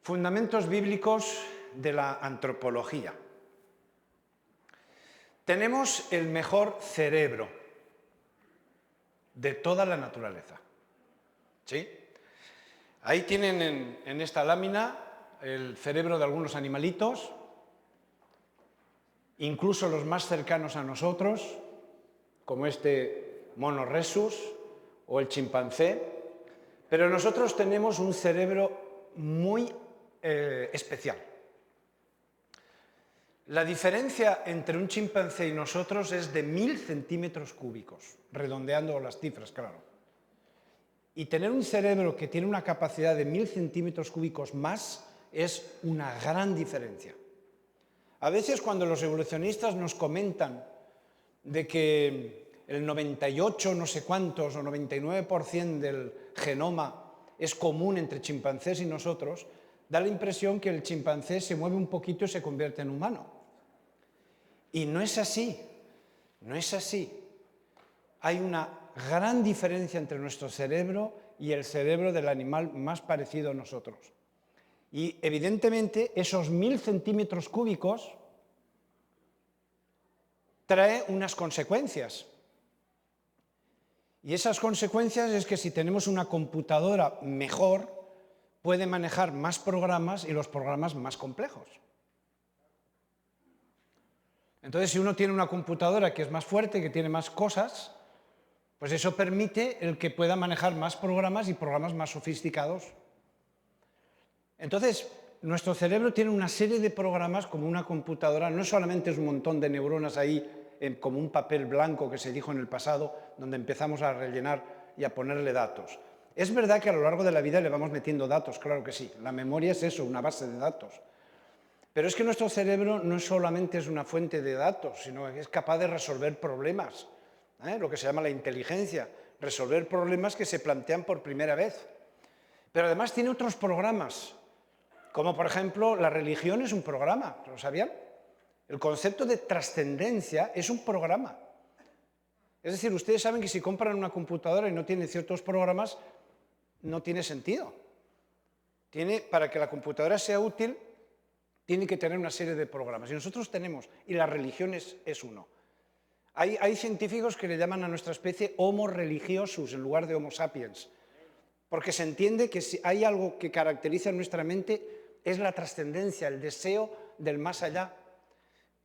Fundamentos bíblicos de la antropología. Tenemos el mejor cerebro de toda la naturaleza. ¿Sí? Ahí tienen en esta lámina el cerebro de algunos animalitos, incluso los más cercanos a nosotros, como este mono rhesus o el chimpancé, pero nosotros tenemos un cerebro muy especial. La diferencia entre un chimpancé y nosotros es de 1000 centímetros cúbicos, redondeando las cifras, claro. Y tener un cerebro que tiene una capacidad de 1000 centímetros cúbicos más es una gran diferencia. A veces cuando los evolucionistas nos comentan de que el 98 no sé cuántos o 99% del genoma es común entre chimpancés y nosotros, da la impresión que el chimpancé se mueve un poquito y se convierte en humano. Y no es así, no es así. Hay una gran diferencia entre nuestro cerebro y el cerebro del animal más parecido a nosotros. Y evidentemente esos 1000 centímetros cúbicos trae unas consecuencias. Y esas consecuencias es que si tenemos una computadora mejor, puede manejar más programas y los programas más complejos. Entonces, si uno tiene una computadora que es más fuerte, que tiene más cosas, pues eso permite el que pueda manejar más programas y programas más sofisticados. Entonces, nuestro cerebro tiene una serie de programas como una computadora, no solamente es un montón de neuronas ahí como un papel blanco que se dijo en el pasado, donde empezamos a rellenar y a ponerle datos. Es verdad que a lo largo de la vida le vamos metiendo datos, claro que sí. La memoria es eso, una base de datos. Pero es que nuestro cerebro no solamente es una fuente de datos, sino que es capaz de resolver problemas, lo que se llama la inteligencia, resolver problemas que se plantean por primera vez. Pero además tiene otros programas, como por ejemplo la religión es un programa, ¿lo sabían? El concepto de trascendencia es un programa. Es decir, ustedes saben que si compran una computadora y no tiene ciertos programas, no tiene sentido. Para que la computadora sea útil, tiene que tener una serie de programas. Y nosotros tenemos, y la religión es uno. Hay científicos que le llaman a nuestra especie Homo religiosus en lugar de Homo sapiens, porque se entiende que si hay algo que caracteriza nuestra mente es la trascendencia, el deseo del más allá,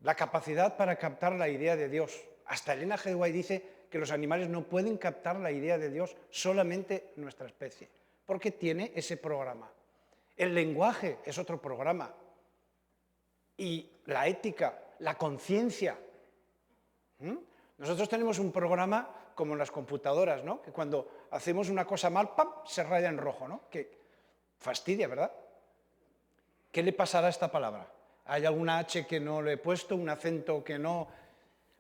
la capacidad para captar la idea de Dios. Hasta Elena G. White dice que los animales no pueden captar la idea de Dios, solamente nuestra especie, porque tiene ese programa. El lenguaje es otro programa. Y la ética, la conciencia. Nosotros tenemos un programa como en las computadoras, ¿no? Que cuando hacemos una cosa mal, ¡pam!, se raya en rojo, ¿no? Que fastidia, ¿verdad? ¿Qué le pasará a esta palabra? ¿Hay alguna H que no le he puesto, un acento que no?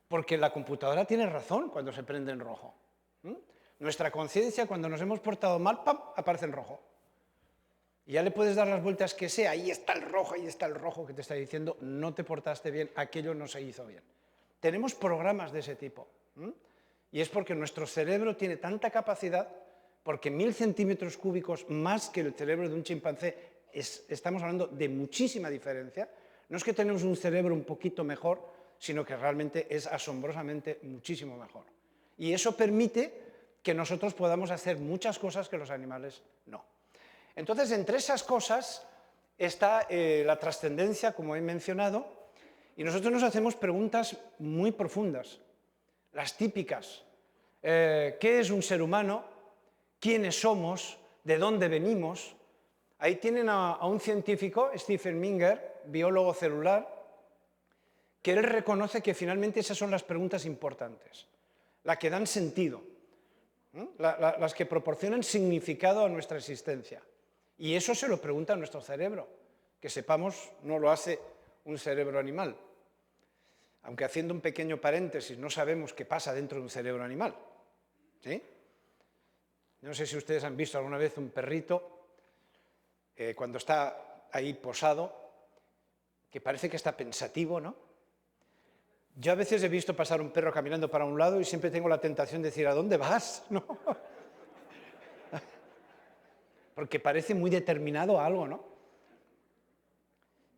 Porque la computadora tiene razón cuando se prende en rojo. Nuestra conciencia, cuando nos hemos portado mal, ¡pam!, aparece en rojo. Y ya le puedes dar las vueltas que sea, ahí está el rojo que te está diciendo no te portaste bien, aquello no se hizo bien. Tenemos programas de ese tipo. Y es porque nuestro cerebro tiene tanta capacidad, porque 1000 centímetros cúbicos más que el cerebro de un chimpancé, estamos hablando de muchísima diferencia. No es que tenemos un cerebro un poquito mejor, sino que realmente es asombrosamente muchísimo mejor. Y eso permite que nosotros podamos hacer muchas cosas que los animales no. Entonces, entre esas cosas está la trascendencia, como he mencionado, y nosotros nos hacemos preguntas muy profundas, las típicas. ¿Qué es un ser humano? ¿Quiénes somos? ¿De dónde venimos? Ahí tienen a un científico, Stephen Minger, biólogo celular, que él reconoce que finalmente esas son las preguntas importantes, las que dan sentido, las que proporcionan significado a nuestra existencia. Y eso se lo pregunta a nuestro cerebro, que sepamos no lo hace un cerebro animal. Aunque haciendo un pequeño paréntesis, no sabemos qué pasa dentro de un cerebro animal. ¿Sí? No sé si ustedes han visto alguna vez un perrito cuando está ahí posado, que parece que está pensativo, ¿no? Yo a veces he visto pasar un perro caminando para un lado y siempre tengo la tentación de decir, ¿a dónde vas? ¿No? Porque parece muy determinado a algo, ¿no?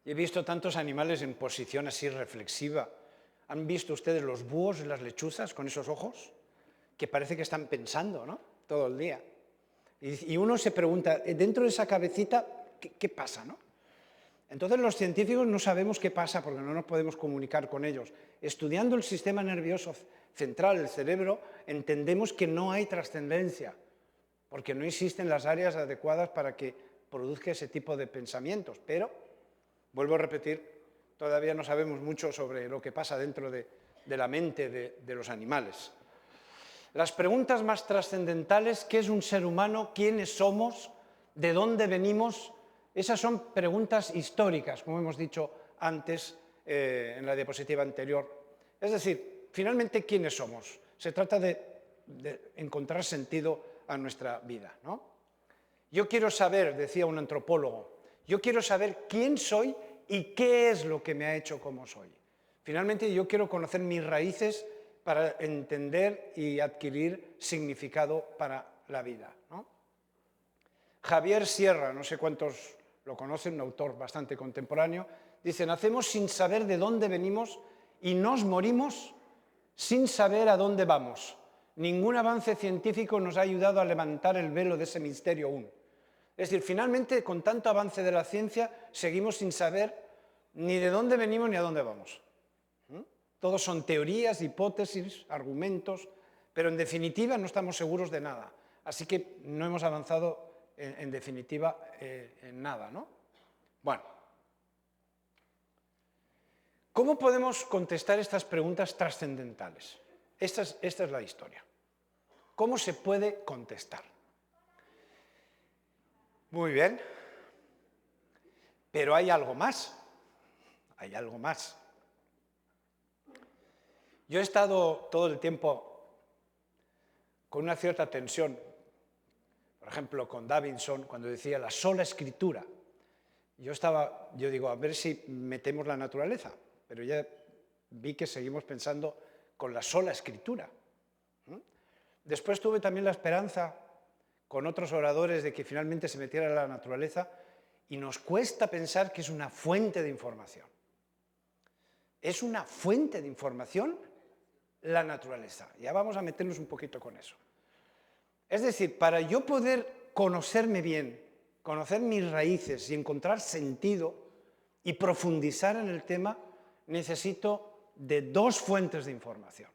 Y he visto tantos animales en posición así reflexiva. ¿Han visto ustedes los búhos y las lechuzas con esos ojos? Que parece que están pensando, ¿no? Todo el día. Y uno se pregunta, dentro de esa cabecita, ¿qué pasa, no? Entonces los científicos no sabemos qué pasa porque no nos podemos comunicar con ellos. Estudiando el sistema nervioso central, el cerebro, entendemos que no hay trascendencia, porque no existen las áreas adecuadas para que produzca ese tipo de pensamientos. Pero, vuelvo a repetir, todavía no sabemos mucho sobre lo que pasa dentro de la mente de los animales. Las preguntas más trascendentales, ¿qué es un ser humano? ¿Quiénes somos? ¿De dónde venimos? Esas son preguntas históricas, como hemos dicho antes en la diapositiva anterior. Es decir, finalmente, ¿quiénes somos? Se trata de encontrar sentido a nuestra vida, ¿no? Yo quiero saber, decía un antropólogo, yo quiero saber quién soy y qué es lo que me ha hecho como soy. Finalmente, yo quiero conocer mis raíces para entender y adquirir significado para la vida, ¿no? Javier Sierra, no sé cuántos lo conocen, un autor bastante contemporáneo, dice, nacemos sin saber de dónde venimos y nos morimos sin saber a dónde vamos. Ningún avance científico nos ha ayudado a levantar el velo de ese misterio aún. Es decir, finalmente, con tanto avance de la ciencia, seguimos sin saber ni de dónde venimos ni a dónde vamos. Todos son teorías, hipótesis, argumentos, pero en definitiva no estamos seguros de nada. Así que no hemos avanzado en definitiva en nada, ¿no? Bueno, ¿cómo podemos contestar estas preguntas trascendentales? Esta es la historia. ¿Cómo se puede contestar? Muy bien, pero hay algo más. Hay algo más. Yo he estado todo el tiempo con una cierta tensión, por ejemplo, con Davidson, cuando decía la sola escritura. Yo digo, a ver si metemos la naturaleza, pero ya vi que seguimos pensando con la sola escritura. Después tuve también la esperanza con otros oradores de que finalmente se metiera la naturaleza y nos cuesta pensar que es una fuente de información. Es una fuente de información la naturaleza. Ya vamos a meternos un poquito con eso. Es decir, para yo poder conocerme bien, conocer mis raíces y encontrar sentido y profundizar en el tema, necesito de dos fuentes de información.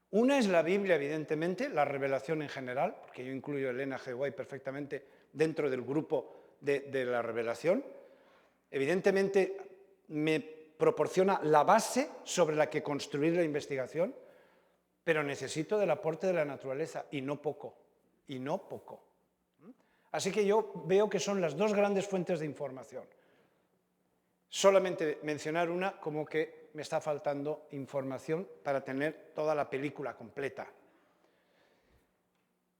Una es la Biblia, evidentemente, la revelación en general, porque yo incluyo a Elena G. White perfectamente dentro del grupo de la revelación. Evidentemente, me proporciona la base sobre la que construir la investigación, pero necesito del aporte de la naturaleza, y no poco, y no poco. Así que yo veo que son las dos grandes fuentes de información. Solamente mencionar una como que me está faltando información para tener toda la película completa.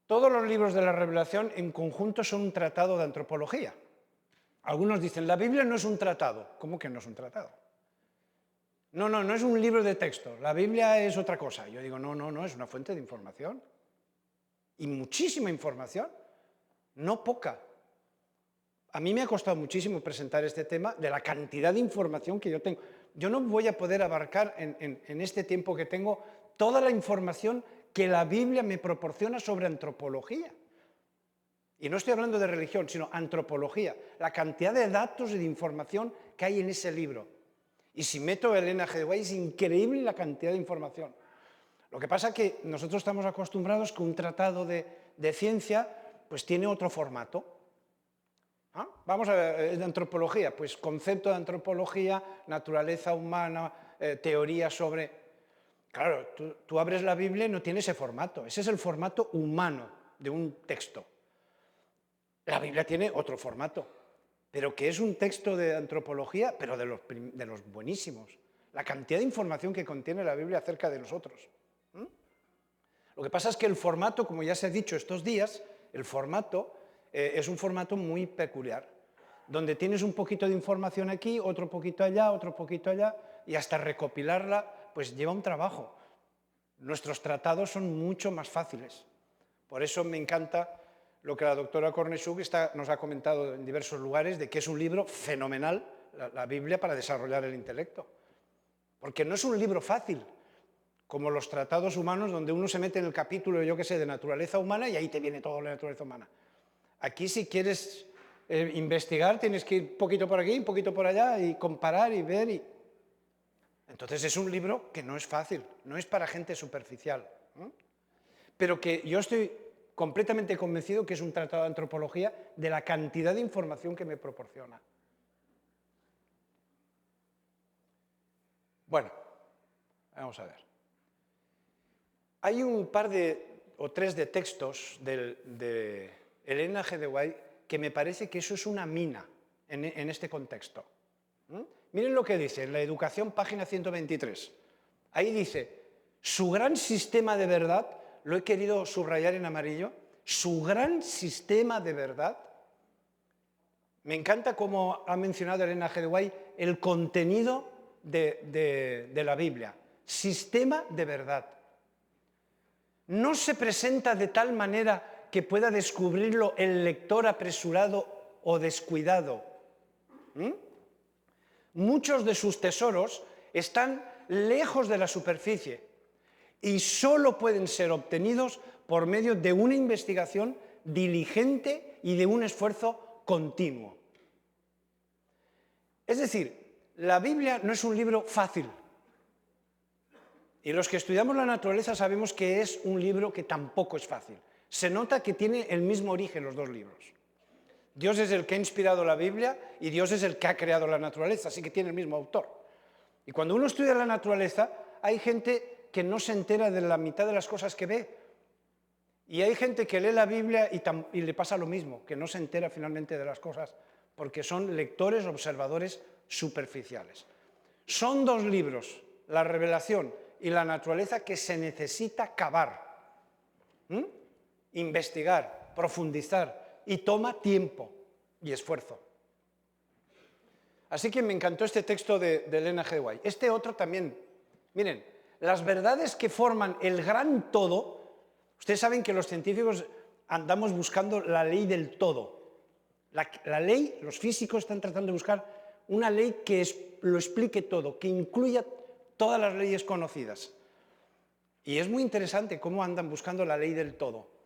Todos los libros de la Revelación en conjunto son un tratado de antropología. Algunos dicen, la Biblia no es un tratado. ¿Cómo que no es un tratado? No es un libro de texto, la Biblia es otra cosa. Yo digo, no, es una fuente de información. Y muchísima información, no poca. A mí me ha costado muchísimo presentar este tema de la cantidad de información que yo tengo. Yo no voy a poder abarcar en este tiempo que tengo toda la información que la Biblia me proporciona sobre antropología. Y no estoy hablando de religión, sino antropología. La cantidad de datos y de información que hay en ese libro. Y si meto a Elena G. White, es increíble la cantidad de información. Lo que pasa es que nosotros estamos acostumbrados que un tratado de ciencia pues tiene otro formato. ¿Ah? Vamos a ver, de antropología, pues concepto de antropología, naturaleza humana, teoría sobre... Claro, tú abres la Biblia y no tiene ese formato. Ese es el formato humano de un texto. La Biblia tiene otro formato, pero que es un texto de antropología, pero de los buenísimos. La cantidad de información que contiene la Biblia acerca de nosotros. Lo que pasa es que el formato, como ya se ha dicho estos días, el formato es un formato muy peculiar, donde tienes un poquito de información aquí, otro poquito allá, otro poquito allá, y hasta recopilarla, pues lleva un trabajo. Nuestros tratados son mucho más fáciles. Por eso me encanta lo que la doctora Korneszuk nos ha comentado en diversos lugares, de que es un libro fenomenal, la Biblia para desarrollar el intelecto. Porque no es un libro fácil, como los tratados humanos, donde uno se mete en el capítulo, yo qué sé, de naturaleza humana y ahí te viene toda la naturaleza humana. Aquí, si quieres investigar, tienes que ir un poquito por aquí, un poquito por allá y comparar y ver. Entonces es un libro que no es fácil, no es para gente superficial, ¿no? Pero que yo estoy completamente convencido que es un tratado de antropología de la cantidad de información que me proporciona. Bueno, vamos a ver. Hay un par o tres de textos de Elena G. de White que me parece que eso es una mina en este contexto. Miren lo que dice en la Educación, página 123. Ahí dice, su gran sistema de verdad, lo he querido subrayar en amarillo, su gran sistema de verdad. Me encanta cómo ha mencionado Elena G. de White el contenido de la Biblia. Sistema de verdad. No se presenta de tal manera que pueda descubrirlo el lector apresurado o descuidado. Muchos de sus tesoros están lejos de la superficie y solo pueden ser obtenidos por medio de una investigación diligente y de un esfuerzo continuo. Es decir, la Biblia no es un libro fácil. Y los que estudiamos la naturaleza sabemos que es un libro que tampoco es fácil. Se nota que tiene el mismo origen los dos libros. Dios es el que ha inspirado la Biblia y Dios es el que ha creado la naturaleza, así que tiene el mismo autor. Y cuando uno estudia la naturaleza, hay gente que no se entera de la mitad de las cosas que ve. Y hay gente que lee la Biblia y le pasa lo mismo, que no se entera finalmente de las cosas, porque son lectores, observadores superficiales. Son dos libros, la revelación y la naturaleza, que se necesita cavar, investigar, profundizar, y toma tiempo y esfuerzo. Así que me encantó este texto de Elena G. White. Este otro también. Miren, las verdades que forman el gran todo, ustedes saben que los científicos andamos buscando la ley del todo. La ley, los físicos están tratando de buscar una ley que lo explique todo, que incluya todas las leyes conocidas. Y es muy interesante cómo andan buscando la ley del todo.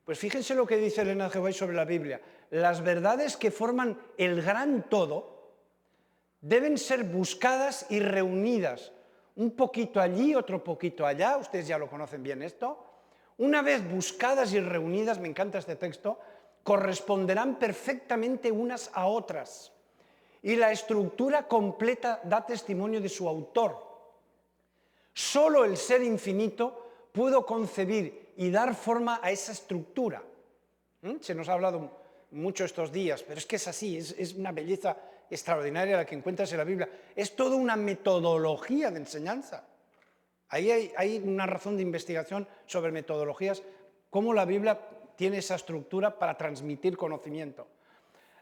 Pues fíjense lo que dice Elena G. White sobre la Biblia. Las verdades que forman el gran todo deben ser buscadas y reunidas. Un poquito allí, otro poquito allá. Ustedes ya lo conocen bien esto. Una vez buscadas y reunidas, me encanta este texto, corresponderán perfectamente unas a otras. Y la estructura completa da testimonio de su autor. Solo el ser infinito pudo concebir y dar forma a esa estructura. Se nos ha hablado mucho estos días, pero es que es así, es una belleza extraordinaria la que encuentras en la Biblia. Es toda una metodología de enseñanza. Ahí hay una razón de investigación sobre metodologías, cómo la Biblia tiene esa estructura para transmitir conocimiento.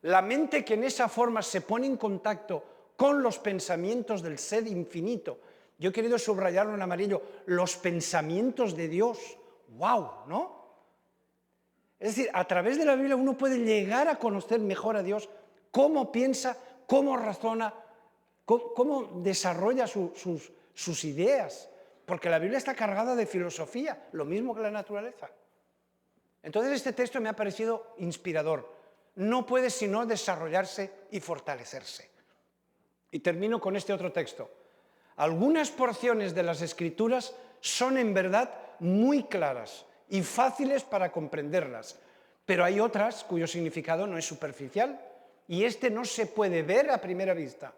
La mente que en esa forma se pone en contacto con los pensamientos del ser infinito. Yo he querido subrayarlo en amarillo, los pensamientos de Dios. ¡Wow! ¿No? Es decir, a través de la Biblia uno puede llegar a conocer mejor a Dios, cómo piensa, cómo razona, cómo desarrolla sus ideas. Porque la Biblia está cargada de filosofía, lo mismo que la naturaleza. Entonces este texto me ha parecido inspirador. No puede sino desarrollarse y fortalecerse. Y termino con este otro texto. Algunas porciones de las Escrituras son en verdad muy claras y fáciles para comprenderlas, pero hay otras cuyo significado no es superficial y este no se puede ver a primera vista.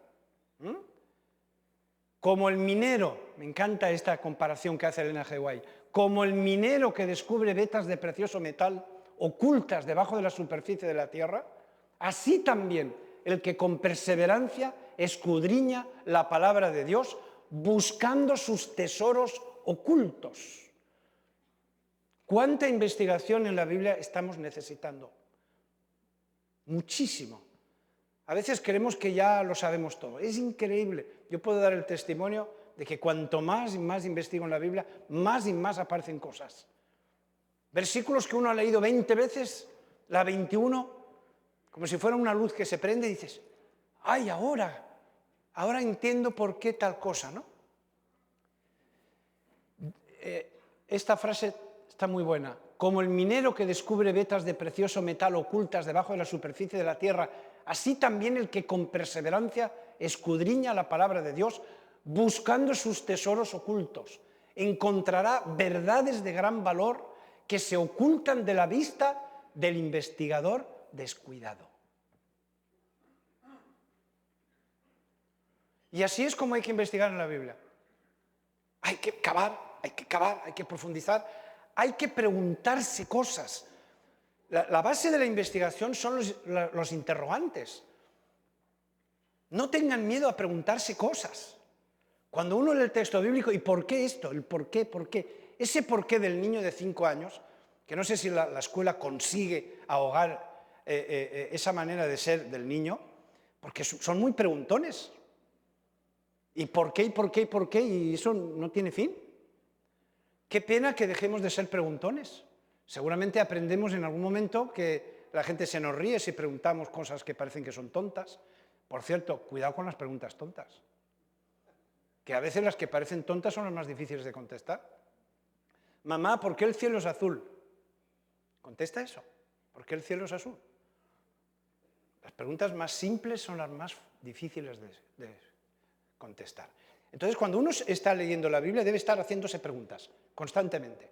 Como el minero, me encanta esta comparación que hace Elena G. White, como el minero que descubre vetas de precioso metal ocultas debajo de la superficie de la tierra, así también el que con perseverancia escudriña la palabra de Dios buscando sus tesoros ocultos. ¿Cuánta investigación en la Biblia estamos necesitando? Muchísimo. A veces creemos que ya lo sabemos todo. Es increíble. Yo puedo dar el testimonio de que cuanto más y más investigo en la Biblia, más y más aparecen cosas. Versículos que uno ha leído 20 veces, la 21, como si fuera una luz que se prende y dices, ¡ay, ahora! ahora entiendo por qué tal cosa, ¿no? Esta frase está muy buena. Como el minero que descubre vetas de precioso metal ocultas debajo de la superficie de la tierra, así también el que con perseverancia escudriña la palabra de Dios, buscando sus tesoros ocultos, encontrará verdades de gran valor que se ocultan de la vista del investigador descuidado. Y así es como hay que investigar en la Biblia. Hay que cavar, hay que profundizar, hay que preguntarse cosas. La base de la investigación son los interrogantes. No tengan miedo a preguntarse cosas. Cuando uno lee el texto bíblico, ¿y por qué esto? ¿El por qué? ¿Por qué? Ese por qué del niño de 5 años, que no sé si la escuela consigue ahogar esa manera de ser del niño, porque son muy preguntones. ¿Y por qué? ¿Y por qué? ¿Y por qué? Y eso no tiene fin. Qué pena que dejemos de ser preguntones. Seguramente aprendemos en algún momento que la gente se nos ríe si preguntamos cosas que parecen que son tontas. Por cierto, cuidado con las preguntas tontas. Que a veces las que parecen tontas son las más difíciles de contestar. Mamá, ¿por qué el cielo es azul? Contesta eso. ¿Por qué el cielo es azul? Las preguntas más simples son las más difíciles de contestar. Entonces, cuando uno está leyendo la Biblia, debe estar haciéndose preguntas constantemente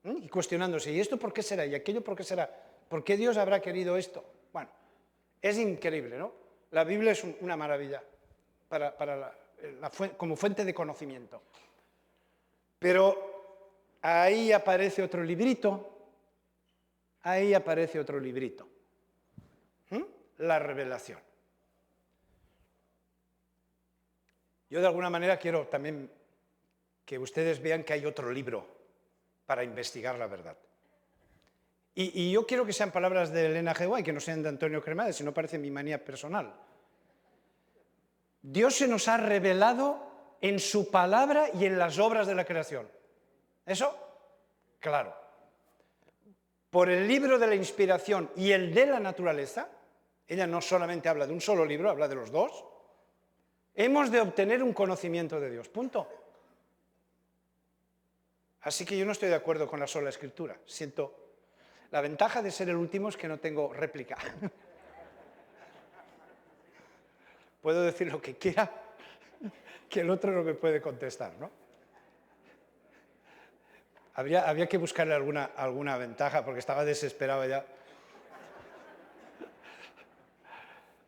y cuestionándose, ¿y esto por qué será? ¿Y aquello por qué será? ¿Por qué Dios habrá querido esto? Bueno, es increíble, ¿no? La Biblia es una maravilla como fuente de conocimiento. Pero ahí aparece otro librito, la revelación. Yo de alguna manera quiero también que ustedes vean que hay otro libro para investigar la verdad. Y yo quiero que sean palabras de Elena G. White, que no sean de Antonio Cremades, si no parece mi manía personal. Dios se nos ha revelado en su palabra y en las obras de la creación. ¿Eso? Claro. Por el libro de la inspiración y el de la naturaleza, ella no solamente habla de un solo libro, habla de los dos, hemos de obtener un conocimiento de Dios. Punto. Así que yo no estoy de acuerdo con la sola escritura. Siento. La ventaja de ser el último es que no tengo réplica. Puedo decir lo que quiera, que el otro no me puede contestar, ¿no? Había que buscarle alguna ventaja porque estaba desesperado ya.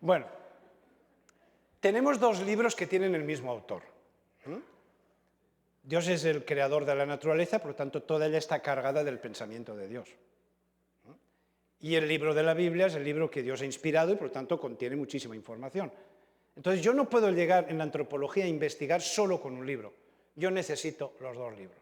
Bueno, tenemos dos libros que tienen el mismo autor. Dios es el creador de la naturaleza, por lo tanto, toda ella está cargada del pensamiento de Dios. Y el libro de la Biblia es el libro que Dios ha inspirado y, por lo tanto, contiene muchísima información. Entonces, yo no puedo llegar en la antropología a investigar solo con un libro. Yo necesito los dos libros.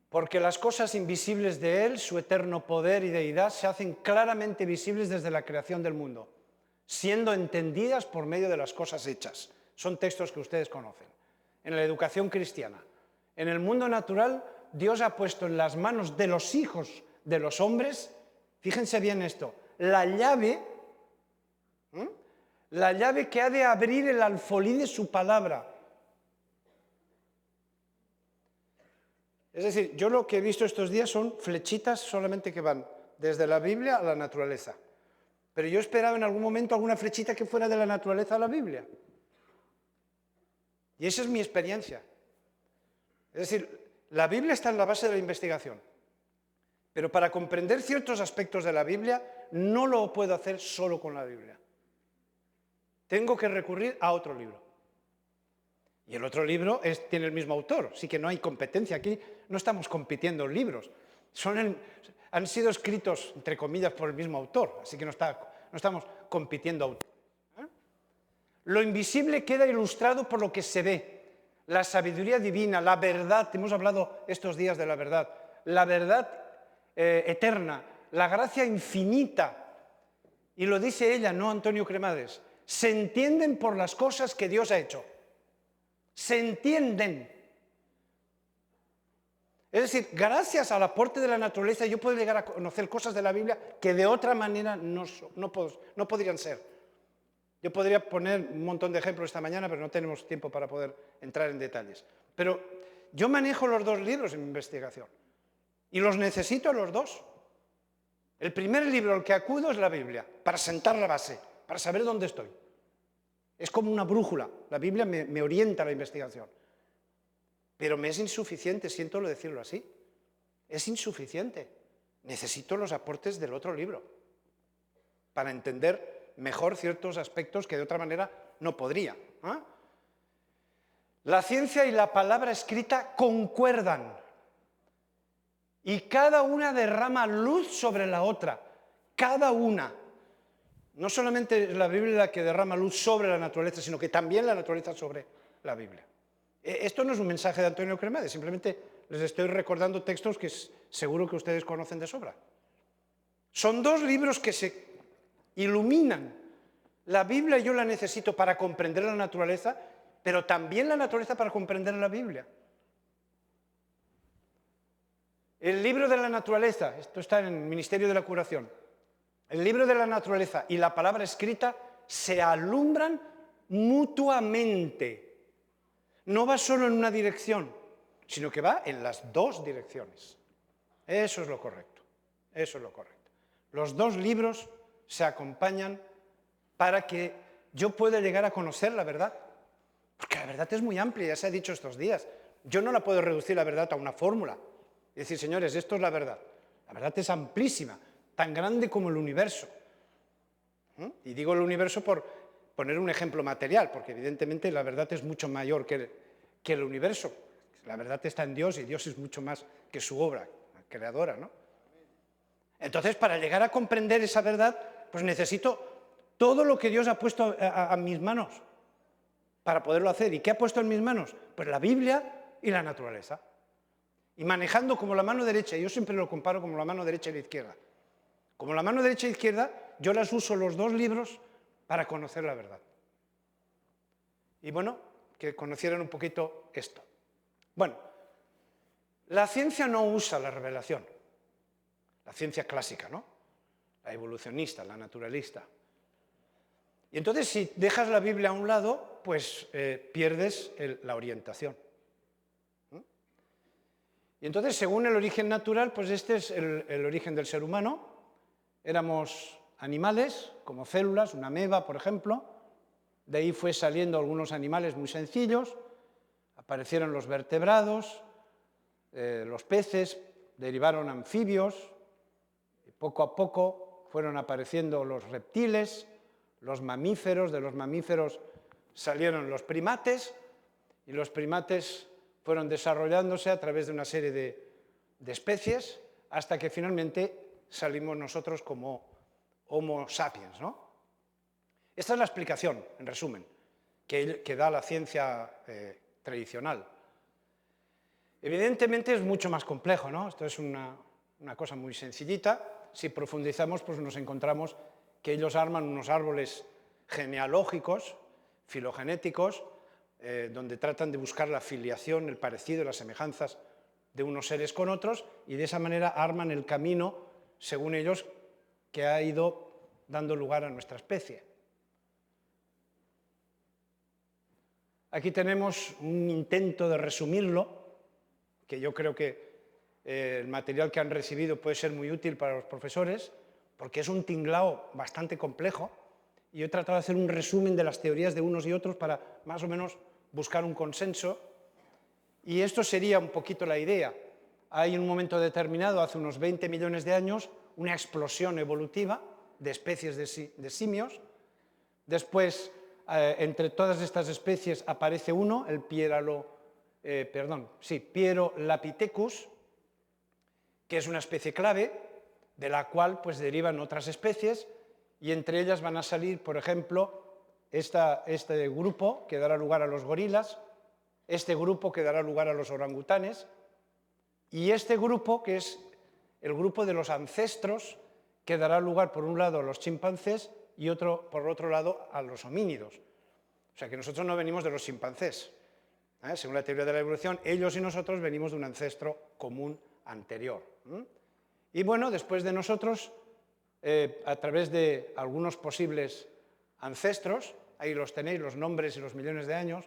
Porque las cosas invisibles de Él, su eterno poder y deidad, se hacen claramente visibles desde la creación del mundo, siendo entendidas por medio de las cosas hechas. Son textos que ustedes conocen. En la educación cristiana. En el mundo natural, Dios ha puesto en las manos de los hijos de los hombres, fíjense bien esto, la llave que ha de abrir el alfolí de su palabra. Es decir, yo lo que he visto estos días son flechitas solamente que van desde la Biblia a la naturaleza. Pero yo esperaba en algún momento alguna flechita que fuera de la naturaleza a la Biblia. Y esa es mi experiencia. Es decir, la Biblia está en la base de la investigación. Pero para comprender ciertos aspectos de la Biblia, no lo puedo hacer solo con la Biblia. Tengo que recurrir a otro libro. Y el otro libro tiene el mismo autor, así que no hay competencia. Aquí no estamos compitiendo en libros. Han sido escritos, entre comillas, por el mismo autor, así que no estamos compitiendo autores. Lo invisible queda ilustrado por lo que se ve. La sabiduría divina, la verdad, hemos hablado estos días de la verdad eterna, la gracia infinita. Y lo dice ella, no Antonio Cremades. Se entienden por las cosas que Dios ha hecho. Se entienden. Es decir, gracias al aporte de la naturaleza yo puedo llegar a conocer cosas de la Biblia que de otra manera no podrían ser. Yo podría poner un montón de ejemplos esta mañana, pero no tenemos tiempo para poder entrar en detalles. Pero yo manejo los dos libros en mi investigación y los necesito los dos. El primer libro al que acudo es la Biblia, para sentar la base, para saber dónde estoy. Es como una brújula, la Biblia me orienta a la investigación. Pero me es insuficiente, siento decirlo así. Es insuficiente. Necesito los aportes del otro libro para entender mejor ciertos aspectos que de otra manera no podría. La ciencia y la palabra escrita concuerdan y cada una derrama luz sobre la otra. Cada una. No solamente la Biblia la que derrama luz sobre la naturaleza, sino que también la naturaleza sobre la Biblia. Esto no es un mensaje de Antonio Cremades, simplemente les estoy recordando textos que seguro que ustedes conocen de sobra. Son dos libros que se iluminan. La Biblia yo la necesito para comprender la naturaleza, pero también la naturaleza para comprender la Biblia. El libro de la naturaleza, esto está en el Ministerio de la Curación, el libro de la naturaleza y la palabra escrita se alumbran mutuamente. No va solo en una dirección, sino que va en las dos direcciones. Eso es lo correcto, eso es lo correcto. Los dos libros se acompañan para que yo pueda llegar a conocer la verdad. Porque la verdad es muy amplia, ya se ha dicho estos días. Yo no la puedo reducir la verdad a una fórmula. Y decir, señores, esto es la verdad. La verdad es amplísima, tan grande como el universo. Y digo el universo por poner un ejemplo material, porque evidentemente la verdad es mucho mayor que el universo. La verdad está en Dios y Dios es mucho más que su obra creadora, ¿no? Entonces, para llegar a comprender esa verdad, pues necesito todo lo que Dios ha puesto a mis manos para poderlo hacer. ¿Y qué ha puesto en mis manos? Pues la Biblia y la naturaleza. Y manejando como la mano derecha, yo siempre lo comparo como la mano derecha y la izquierda. Como la mano derecha e izquierda, yo las uso los dos libros para conocer la verdad. Y bueno, que conocieran un poquito esto. Bueno, la ciencia no usa la revelación, la ciencia clásica, ¿no? La evolucionista, la naturalista. Y entonces, si dejas la Biblia a un lado, pues pierdes la orientación. Y entonces, según el origen natural, pues este es el origen del ser humano. Éramos animales, como células, una ameba, por ejemplo. De ahí fue saliendo algunos animales muy sencillos. Aparecieron los vertebrados, los peces, derivaron anfibios. Y poco a poco fueron apareciendo los reptiles, los mamíferos. De los mamíferos salieron los primates. Y los primates fueron desarrollándose a través de una serie de especies hasta que finalmente salimos nosotros como Homo sapiens, ¿no? Esta es la explicación, en resumen, que da la ciencia tradicional. Evidentemente es mucho más complejo, ¿no? Esto es una cosa muy sencillita. Si profundizamos, pues nos encontramos que ellos arman unos árboles genealógicos, filogenéticos, donde tratan de buscar la filiación, el parecido, las semejanzas de unos seres con otros, y de esa manera arman el camino, según ellos, que ha ido dando lugar a nuestra especie. Aquí tenemos un intento de resumirlo, que yo creo que el material que han recibido puede ser muy útil para los profesores, porque es un tinglao bastante complejo, y he tratado de hacer un resumen de las teorías de unos y otros para más o menos buscar un consenso, y esto sería un poquito la idea. Hay en un momento determinado, hace unos 20 millones de años, una explosión evolutiva de especies de simios. Después, entre todas estas especies aparece uno, el Pierolapithecus, que es una especie clave, de la cual pues derivan otras especies, y entre ellas van a salir, por ejemplo, este grupo que dará lugar a los gorilas, este grupo que dará lugar a los orangutanes, y este grupo que es el grupo de los ancestros que dará lugar por un lado a los chimpancés y por otro lado a los homínidos. O sea que nosotros no venimos de los chimpancés. Según la teoría de la evolución, ellos y nosotros venimos de un ancestro común anterior. Y bueno, después de nosotros, a través de algunos posibles ancestros, ahí los tenéis, los nombres y los millones de años.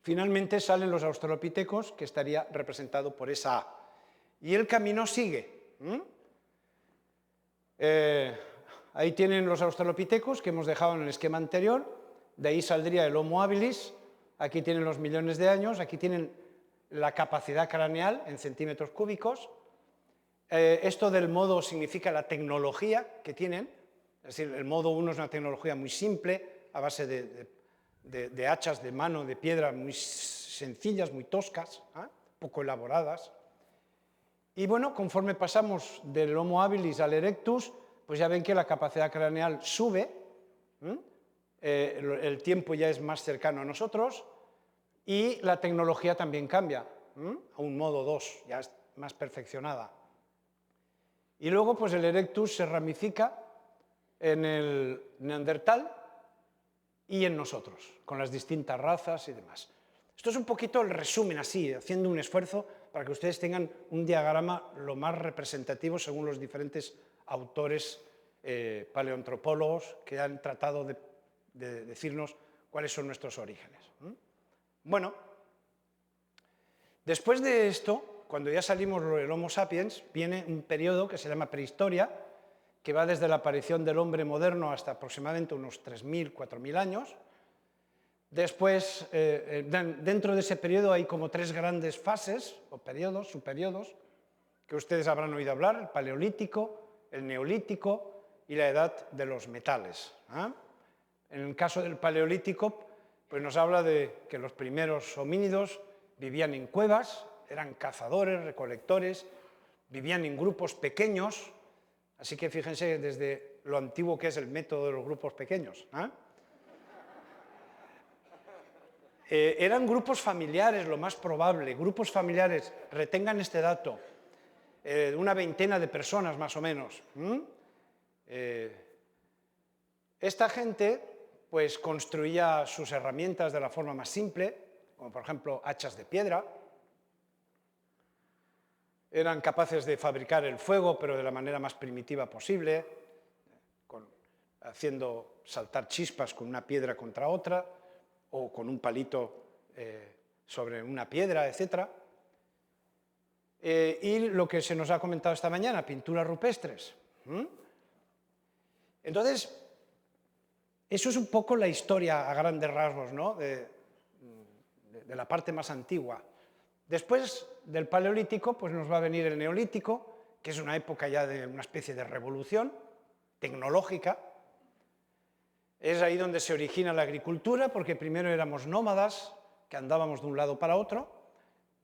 Finalmente salen los australopitecos, que estaría representado por esa A. Y el camino sigue. Ahí tienen los australopitecos que hemos dejado en el esquema anterior, de ahí saldría el Homo habilis, aquí tienen los millones de años, aquí tienen la capacidad craneal en centímetros cúbicos. Esto del modo significa la tecnología que tienen, es decir, el modo 1 es una tecnología muy simple, a base de hachas de mano, de piedra, muy sencillas, muy toscas, poco elaboradas. Y bueno, conforme pasamos del Homo habilis al erectus, pues ya ven que la capacidad craneal sube, el tiempo ya es más cercano a nosotros y la tecnología también cambia, a un modo 2, ya es más perfeccionada. Y luego pues el erectus se ramifica en el neandertal y en nosotros, con las distintas razas y demás. Esto es un poquito el resumen así, haciendo un esfuerzo para que ustedes tengan un diagrama lo más representativo según los diferentes autores paleoantropólogos que han tratado de decirnos cuáles son nuestros orígenes. Bueno, después de esto, cuando ya salimos del Homo sapiens, viene un periodo que se llama prehistoria, que va desde la aparición del hombre moderno hasta aproximadamente unos 3.000, 4.000 años. Después, dentro de ese periodo hay como 3 grandes fases, o periodos, subperiodos, que ustedes habrán oído hablar: el paleolítico, el neolítico y la edad de los metales. En el caso del paleolítico, pues nos habla de que los primeros homínidos vivían en cuevas, eran cazadores, recolectores, vivían en grupos pequeños, así que fíjense desde lo antiguo que es el método de los grupos pequeños. Eran grupos familiares, lo más probable, grupos familiares, retengan este dato, una veintena de personas más o menos. Esta gente pues construía sus herramientas de la forma más simple, como por ejemplo hachas de piedra. Eran capaces de fabricar el fuego, pero de la manera más primitiva posible, haciendo saltar chispas con una piedra contra otra, o con un palito sobre una piedra, etc. Y lo que se nos ha comentado esta mañana, pinturas rupestres. Entonces, eso es un poco la historia a grandes rasgos, ¿no? de la parte más antigua. Después del Paleolítico, pues nos va a venir el Neolítico, que es una época ya de una especie de revolución tecnológica. Es ahí donde se origina la agricultura, porque primero éramos nómadas, que andábamos de un lado para otro,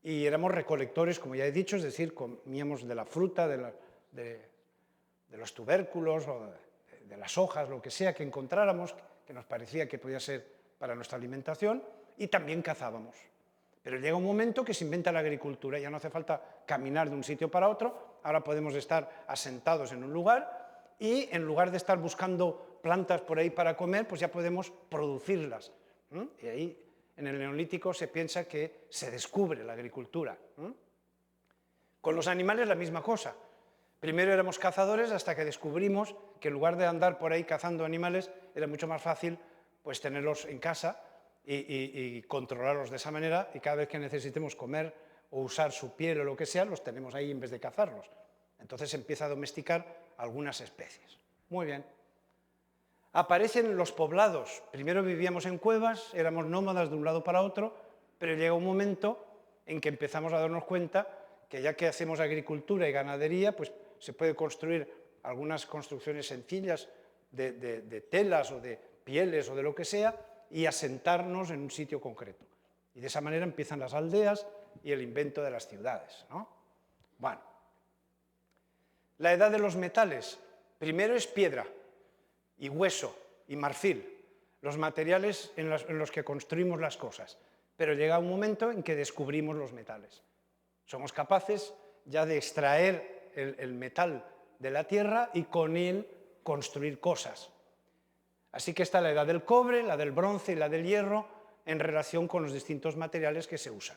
y éramos recolectores, como ya he dicho, es decir, comíamos de la fruta, de los tubérculos, o de las hojas, lo que sea que encontráramos, que nos parecía que podía ser para nuestra alimentación, y también cazábamos. Pero llega un momento que se inventa la agricultura, ya no hace falta caminar de un sitio para otro, ahora podemos estar asentados en un lugar y en lugar de estar buscando plantas por ahí para comer, pues ya podemos producirlas. Y ahí en el Neolítico se piensa que se descubre la agricultura. Con los animales la misma cosa. Primero éramos cazadores hasta que descubrimos que en lugar de andar por ahí cazando animales era mucho más fácil pues tenerlos en casa y controlarlos de esa manera, y cada vez que necesitemos comer o usar su piel o lo que sea, los tenemos ahí en vez de cazarlos. Entonces se empieza a domesticar algunas especies. Muy bien. Aparecen los poblados. Primero vivíamos en cuevas, éramos nómadas de un lado para otro, pero llega un momento en que empezamos a darnos cuenta que ya que hacemos agricultura y ganadería, pues se puede construir algunas construcciones sencillas de telas o de pieles o de lo que sea, y asentarnos en un sitio concreto. Y de esa manera empiezan las aldeas y el invento de las ciudades, ¿no? Bueno, la edad de los metales. Primero es piedra y hueso y marfil, los materiales en los que construimos las cosas. Pero llega un momento en que descubrimos los metales. Somos capaces ya de extraer el metal de la tierra y con él construir cosas. Así que está la edad del cobre, la del bronce y la del hierro en relación con los distintos materiales que se usan.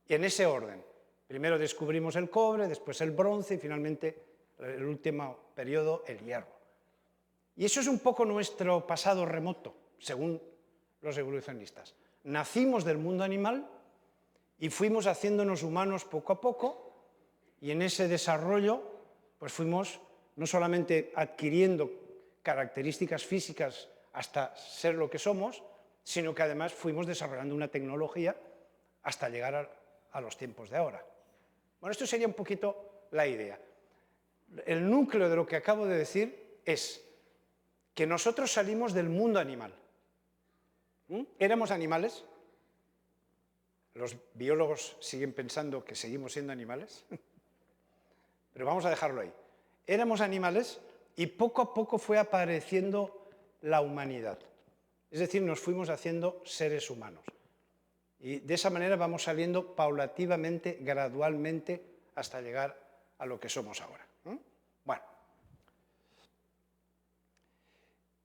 Y en ese orden. Primero descubrimos el cobre, después el bronce y finalmente, el último periodo, el hierro. Y eso es un poco nuestro pasado remoto, según los evolucionistas. Nacimos del mundo animal y fuimos haciéndonos humanos poco a poco, y en ese desarrollo pues fuimos no solamente adquiriendo características físicas hasta ser lo que somos, sino que además fuimos desarrollando una tecnología hasta llegar a los tiempos de ahora. Bueno, esto sería un poquito la idea. El núcleo de lo que acabo de decir es que nosotros salimos del mundo animal. ¿Éramos animales? Los biólogos siguen pensando que seguimos siendo animales, pero vamos a dejarlo ahí. Éramos animales y poco a poco fue apareciendo la humanidad. Es decir, nos fuimos haciendo seres humanos. Y de esa manera vamos saliendo paulativamente, gradualmente, hasta llegar a lo que somos ahora. Bueno.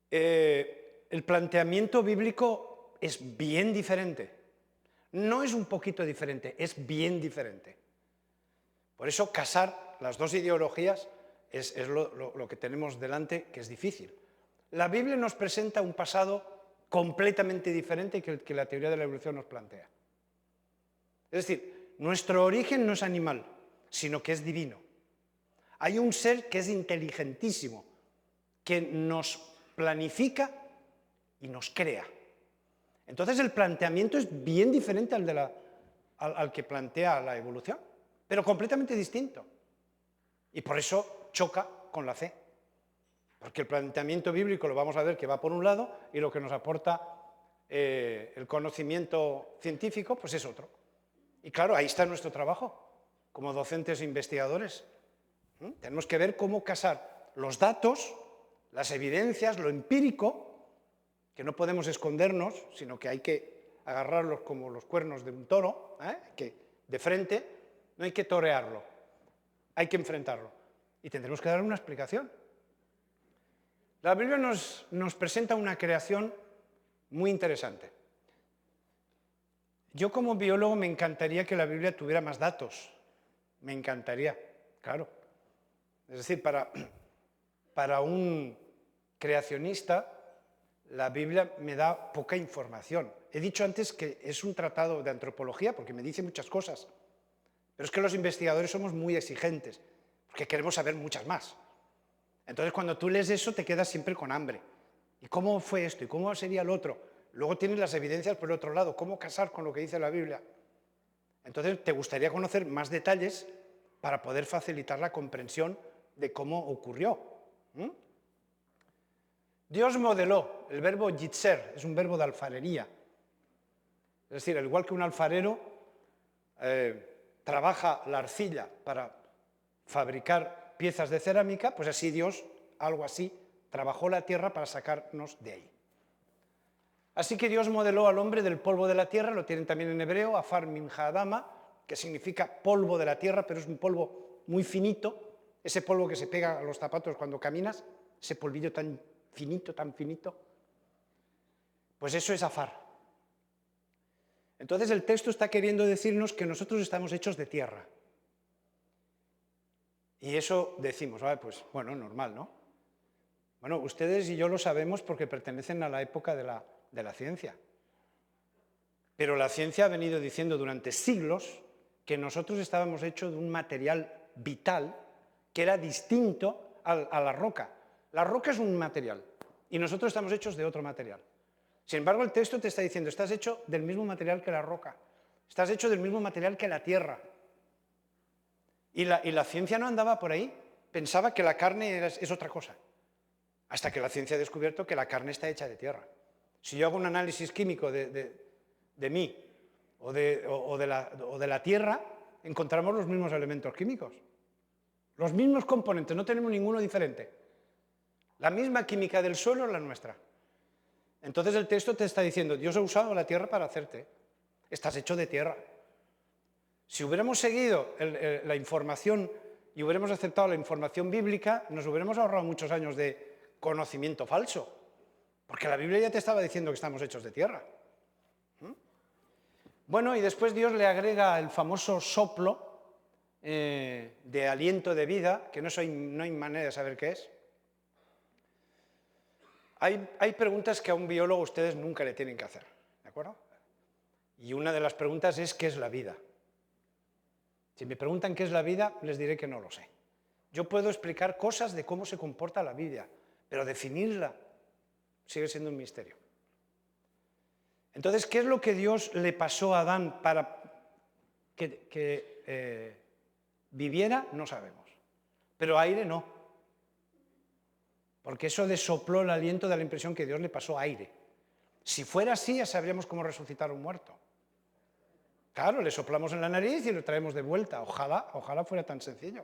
El planteamiento bíblico es bien diferente. No es un poquito diferente, es bien diferente. Por eso casar las dos ideologías es lo que tenemos delante, que es difícil. La Biblia nos presenta un pasado completamente diferente que la teoría de la evolución nos plantea. Es decir, nuestro origen no es animal, sino que es divino. Hay un ser que es inteligentísimo, que nos planifica y nos crea. Entonces el planteamiento es bien diferente al que plantea la evolución, pero completamente distinto. Y por eso choca con la fe. Porque el planteamiento bíblico lo vamos a ver que va por un lado y lo que nos aporta el conocimiento científico pues es otro. Y claro, ahí está nuestro trabajo como docentes e investigadores. Tenemos que ver cómo casar los datos, las evidencias, lo empírico, que no podemos escondernos, sino que hay que agarrarlos como los cuernos de un toro, que de frente, no hay que torearlo, hay que enfrentarlo. Y tendremos que dar una explicación. La Biblia nos presenta una creación muy interesante. Yo como biólogo me encantaría que la Biblia tuviera más datos. Me encantaría, claro. Es decir, para un creacionista, la Biblia me da poca información. He dicho antes que es un tratado de antropología porque me dice muchas cosas. Pero es que los investigadores somos muy exigentes porque queremos saber muchas más. Entonces, cuando tú lees eso, te quedas siempre con hambre. ¿Y cómo fue esto? ¿Y cómo sería el otro? Luego tienes las evidencias por el otro lado. ¿Cómo casar con lo que dice la Biblia? Entonces, te gustaría conocer más detalles para poder facilitar la comprensión de cómo ocurrió. Dios modeló, el verbo yitzer, es un verbo de alfarería. Es decir, al igual que un alfarero trabaja la arcilla para fabricar piezas de cerámica, pues así Dios, algo así, trabajó la tierra para sacarnos de ahí. Así que Dios modeló al hombre del polvo de la tierra, lo tienen también en hebreo, afar min ha'adama, que significa polvo de la tierra, pero es un polvo muy finito, ese polvo que se pega a los zapatos cuando caminas, ese polvillo tan finito, pues eso es afar. Entonces el texto está queriendo decirnos que nosotros estamos hechos de tierra. Y eso decimos, pues bueno, normal, ¿no? Bueno, ustedes y yo lo sabemos porque pertenecen a la época de la ciencia. Pero la ciencia ha venido diciendo durante siglos que nosotros estábamos hechos de un material vital que era distinto a la roca. La roca es un material y nosotros estamos hechos de otro material. Sin embargo, el texto te está diciendo, estás hecho del mismo material que la roca, estás hecho del mismo material que la tierra. Y la ciencia no andaba por ahí, pensaba que la carne es otra cosa, hasta que la ciencia ha descubierto que la carne está hecha de tierra. Si yo hago un análisis químico de mí o de la tierra, encontramos los mismos elementos químicos, los mismos componentes, no tenemos ninguno diferente. La misma química del suelo es la nuestra. Entonces el texto te está diciendo, Dios ha usado la tierra para hacerte, estás hecho de tierra. Si hubiéramos seguido la información y hubiéramos aceptado la información bíblica, nos hubiéramos ahorrado muchos años de conocimiento falso, porque la Biblia ya te estaba diciendo que estamos hechos de tierra. Bueno, y después Dios le agrega el famoso soplo de aliento de vida, que no hay manera de saber qué es. Hay preguntas que a un biólogo ustedes nunca le tienen que hacer, ¿de acuerdo? Y una de las preguntas es ¿qué es la vida? Si me preguntan qué es la vida, les diré que no lo sé. Yo puedo explicar cosas de cómo se comporta la vida, pero definirla sigue siendo un misterio. Entonces, ¿qué es lo que Dios le pasó a Adán para que viviera? No sabemos. Pero aire no. Porque eso de sopló el aliento da la impresión que Dios le pasó aire. Si fuera así, ya sabríamos cómo resucitar a un muerto. Claro, le soplamos en la nariz y lo traemos de vuelta. Ojalá fuera tan sencillo.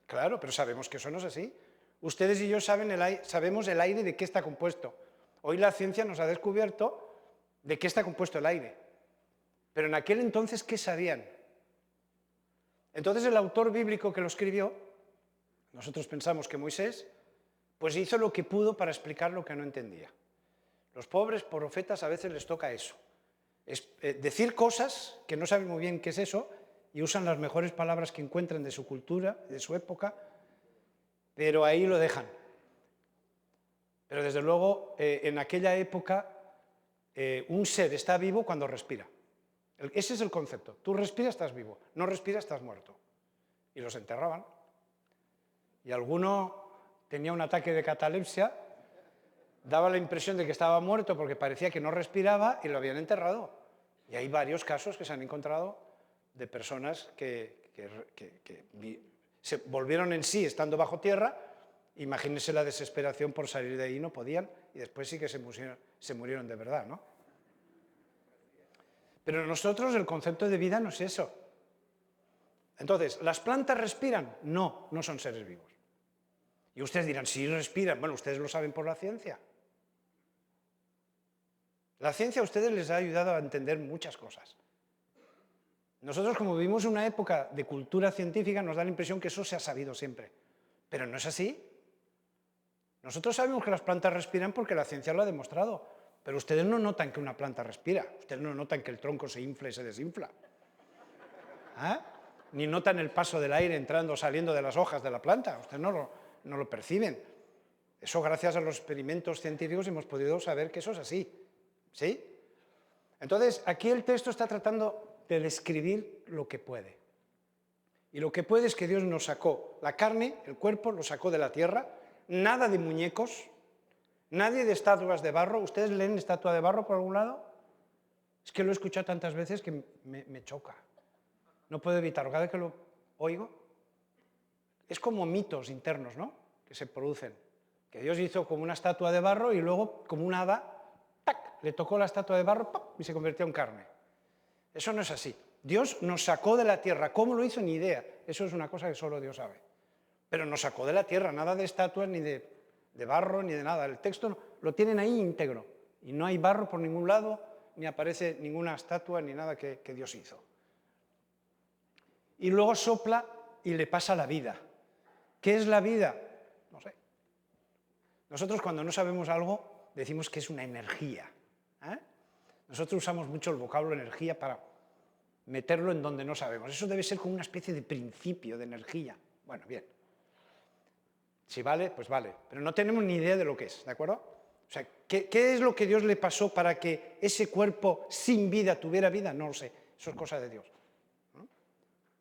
Claro, pero sabemos que eso no es así. Ustedes y yo sabemos el aire de qué está compuesto. Hoy la ciencia nos ha descubierto de qué está compuesto el aire. Pero en aquel entonces, ¿qué sabían? Entonces el autor bíblico que lo escribió, nosotros pensamos que Moisés, pues hizo lo que pudo para explicar lo que no entendía. Los pobres profetas a veces les toca eso. Es decir cosas que no saben muy bien qué es eso y usan las mejores palabras que encuentran de su cultura, de su época, pero ahí lo dejan. Pero desde luego, en aquella época, un ser está vivo cuando respira. Ese es el concepto. Tú respiras, estás vivo. No respiras, estás muerto. Y los enterraban. Y alguno tenía un ataque de catalepsia, daba la impresión de que estaba muerto porque parecía que no respiraba y lo habían enterrado. Y hay varios casos que se han encontrado de personas que se volvieron en sí estando bajo tierra. Imagínense la desesperación por salir de ahí, no podían, y después sí que se murieron de verdad, ¿no? Pero nosotros el concepto de vida no es eso. Entonces, ¿las plantas respiran? No, no son seres vivos. Y ustedes dirán, sí respiran. Bueno, ustedes lo saben por la ciencia. La ciencia a ustedes les ha ayudado a entender muchas cosas. Nosotros, como vivimos una época de cultura científica, nos da la impresión que eso se ha sabido siempre. Pero no es así. Nosotros sabemos que las plantas respiran porque la ciencia lo ha demostrado. Pero ustedes no notan que una planta respira. Ustedes no notan que el tronco se infla y se desinfla. ¿Ah? Ni notan el paso del aire entrando o saliendo de las hojas de la planta. Ustedes no lo perciben. Eso, gracias a los experimentos científicos, hemos podido saber que eso es así. ¿Sí? Entonces, aquí el texto está tratando de describir lo que puede. Y lo que puede es que Dios nos sacó la carne, el cuerpo, lo sacó de la tierra, nada de muñecos, nadie de estatuas de barro. ¿Ustedes leen estatua de barro por algún lado? Es que lo he escuchado tantas veces que me choca. No puedo evitarlo. Cada vez que lo oigo, es como mitos internos, ¿no?, que se producen. Que Dios hizo como una estatua de barro y luego, como un hada, ¡tac!, le tocó la estatua de barro, ¡pam!, y se convirtió en carne. Eso no es así. Dios nos sacó de la tierra. ¿Cómo lo hizo? Ni idea. Eso es una cosa que solo Dios sabe. Pero nos sacó de la tierra, nada de estatuas, ni de barro, ni de nada. El texto lo tienen ahí íntegro. Y no hay barro por ningún lado, ni aparece ninguna estatua, ni nada que Dios hizo. Y luego sopla y le pasa la vida. ¿Qué es la vida? No sé. Nosotros, cuando no sabemos algo, decimos que es una energía. Nosotros usamos mucho el vocablo energía para meterlo en donde no sabemos. Eso debe ser como una especie de principio de energía. Bueno, bien. Si vale, pues vale. Pero no tenemos ni idea de lo que es, ¿de acuerdo? O sea, ¿qué es lo que Dios le pasó para que ese cuerpo sin vida tuviera vida? No lo sé. Eso es cosa de Dios. ¿No?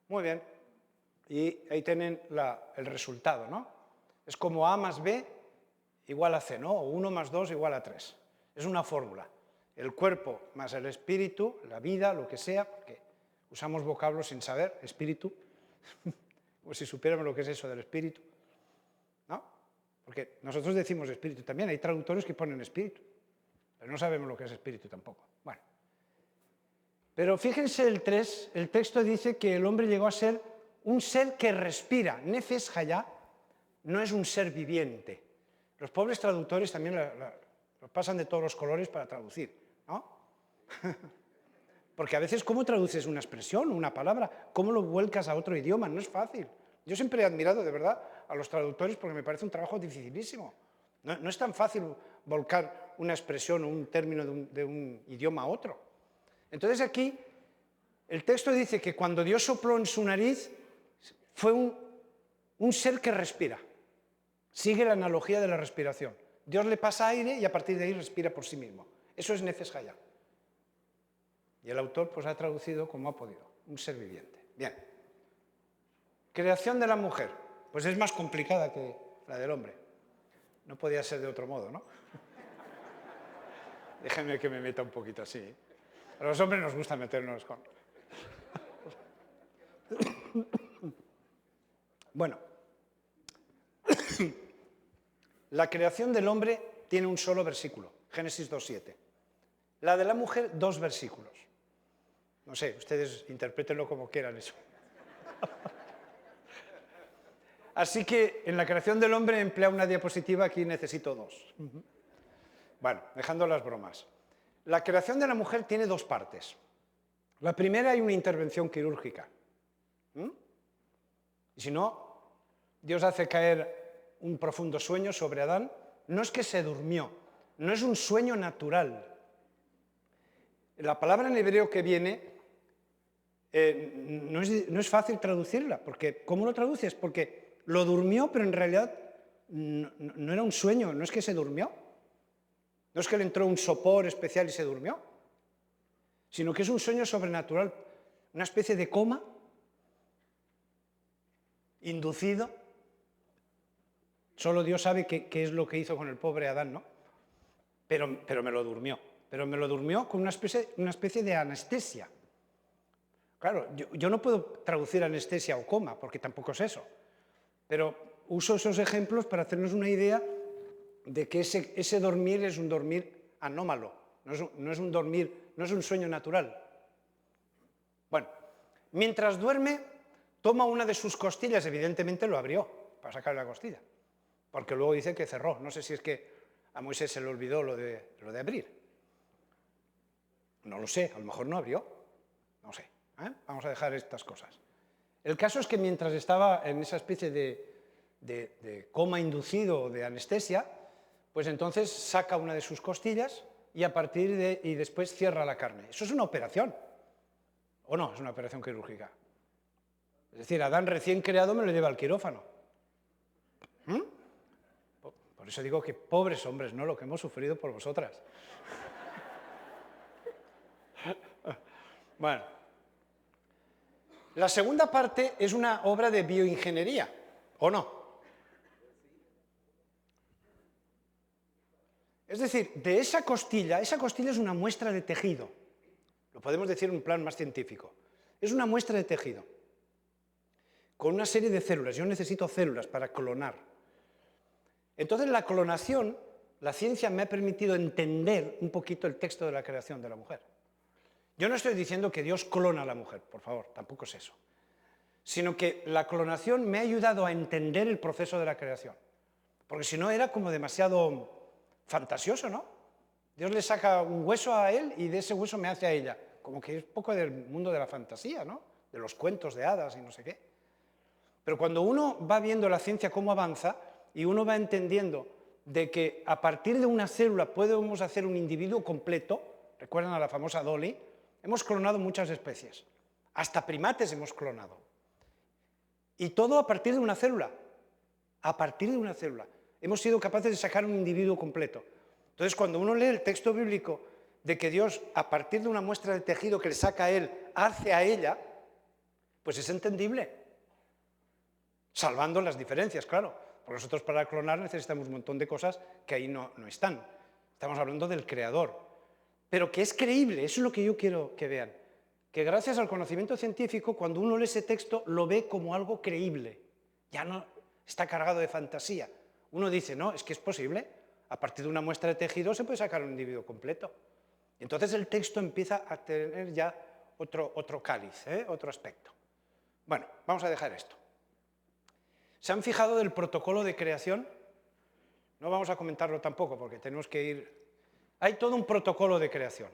Muy bien. Y ahí tienen el resultado, ¿no? Es como A más B igual a C, ¿no? O 1 más 2 igual a 3. Es una fórmula. El cuerpo más el espíritu, la vida, lo que sea, porque usamos vocablos sin saber, espíritu, como si supiéramos lo que es eso del espíritu, ¿no? Porque nosotros decimos espíritu también, hay traductores que ponen espíritu, pero no sabemos lo que es espíritu tampoco. Bueno, pero fíjense el 3, el texto dice que el hombre llegó a ser un ser que respira. Nefesh hayá no es un ser viviente. Los pobres traductores también lo pasan de todos los colores para traducir, ¿no? Porque a veces, ¿cómo traduces una expresión, una palabra? ¿Cómo lo vuelcas a otro idioma? No es fácil. Yo siempre he admirado, de verdad, a los traductores porque me parece un trabajo dificilísimo. No es tan fácil volcar una expresión o un término de un idioma a otro. Entonces aquí, el texto dice que cuando Dios sopló en su nariz, fue un ser que respira. Sigue la analogía de la respiración. Dios le pasa aire y a partir de ahí respira por sí mismo. Eso es Nefesh Hayá. Y el autor pues ha traducido como ha podido, un ser viviente. Bien. Creación de la mujer. Pues es más complicada que la del hombre. No podía ser de otro modo, ¿no? Déjenme que me meta un poquito así. A los hombres nos gusta meternos con... Bueno. La creación del hombre tiene un solo versículo, Génesis 2:7. La de la mujer, 2 versículos. No sé, ustedes interprétenlo como quieran eso. Así que en la creación del hombre emplea una diapositiva, aquí necesito 2. Bueno, dejando las bromas. La creación de la mujer tiene 2 partes. La primera, hay una intervención quirúrgica. Y si no, Dios hace caer un profundo sueño sobre Adán. No es que se durmió, no es un sueño natural. La palabra en hebreo que viene no es fácil traducirla, porque ¿cómo lo traduces? Porque lo durmió, pero en realidad no era un sueño, no es que se durmió. No es que le entró un sopor especial y se durmió, sino que es un sueño sobrenatural, una especie de coma inducido. Solo Dios sabe qué es lo que hizo con el pobre Adán, ¿no? Pero me lo durmió. Pero me lo durmió con una especie de anestesia. Claro, yo no puedo traducir anestesia o coma, porque tampoco es eso. Pero uso esos ejemplos para hacernos una idea de que ese dormir es un dormir anómalo, no es un dormir, no es un sueño natural. Bueno, mientras duerme, toma una de sus costillas, evidentemente lo abrió para sacarle la costilla, porque luego dice que cerró. No sé si es que a Moisés se le olvidó lo de abrir. No lo sé, a lo mejor no abrió, no sé. Vamos a dejar estas cosas. El caso es que mientras estaba en esa especie de coma inducido o de anestesia, pues entonces saca una de sus costillas y y después cierra la carne. Eso es una operación, ¿o no? Es una operación quirúrgica. Es decir, Adán recién creado me lo lleva al quirófano. Por eso digo que pobres hombres, ¿no? Lo que hemos sufrido por vosotras. Bueno. La segunda parte es una obra de bioingeniería, ¿o no? Es decir, de esa costilla es una muestra de tejido. Lo podemos decir en un plan más científico. Es una muestra de tejido, con una serie de células. Yo necesito células para clonar. Entonces, la clonación, la ciencia me ha permitido entender un poquito el texto de la creación de la mujer. Yo no estoy diciendo que Dios clona a la mujer, por favor, tampoco es eso. Sino que la clonación me ha ayudado a entender el proceso de la creación. Porque si no era como demasiado fantasioso, ¿no? Dios le saca un hueso a él y de ese hueso me hace a ella. Como que es un poco del mundo de la fantasía, ¿no? De los cuentos de hadas y no sé qué. Pero cuando uno va viendo la ciencia cómo avanza y uno va entendiendo de que a partir de una célula podemos hacer un individuo completo, recuerdan a la famosa Dolly, hemos clonado muchas especies, hasta primates hemos clonado. Y todo a partir de una célula, a partir de una célula. Hemos sido capaces de sacar un individuo completo. Entonces, cuando uno lee el texto bíblico de que Dios, a partir de una muestra de tejido que le saca a él, hace a ella, pues es entendible. Salvando las diferencias, claro. Porque nosotros para clonar necesitamos un montón de cosas que ahí no están. Estamos hablando del creador. Pero que es creíble, eso es lo que yo quiero que vean. Que gracias al conocimiento científico, cuando uno lee ese texto, lo ve como algo creíble. Ya no está cargado de fantasía. Uno dice, no, es que es posible. A partir de una muestra de tejido se puede sacar un individuo completo. Entonces el texto empieza a tener ya otro cáliz, otro aspecto. Bueno, vamos a dejar esto. ¿Se han fijado del protocolo de creación? No vamos a comentarlo tampoco porque tenemos que ir... Hay todo un protocolo de creación.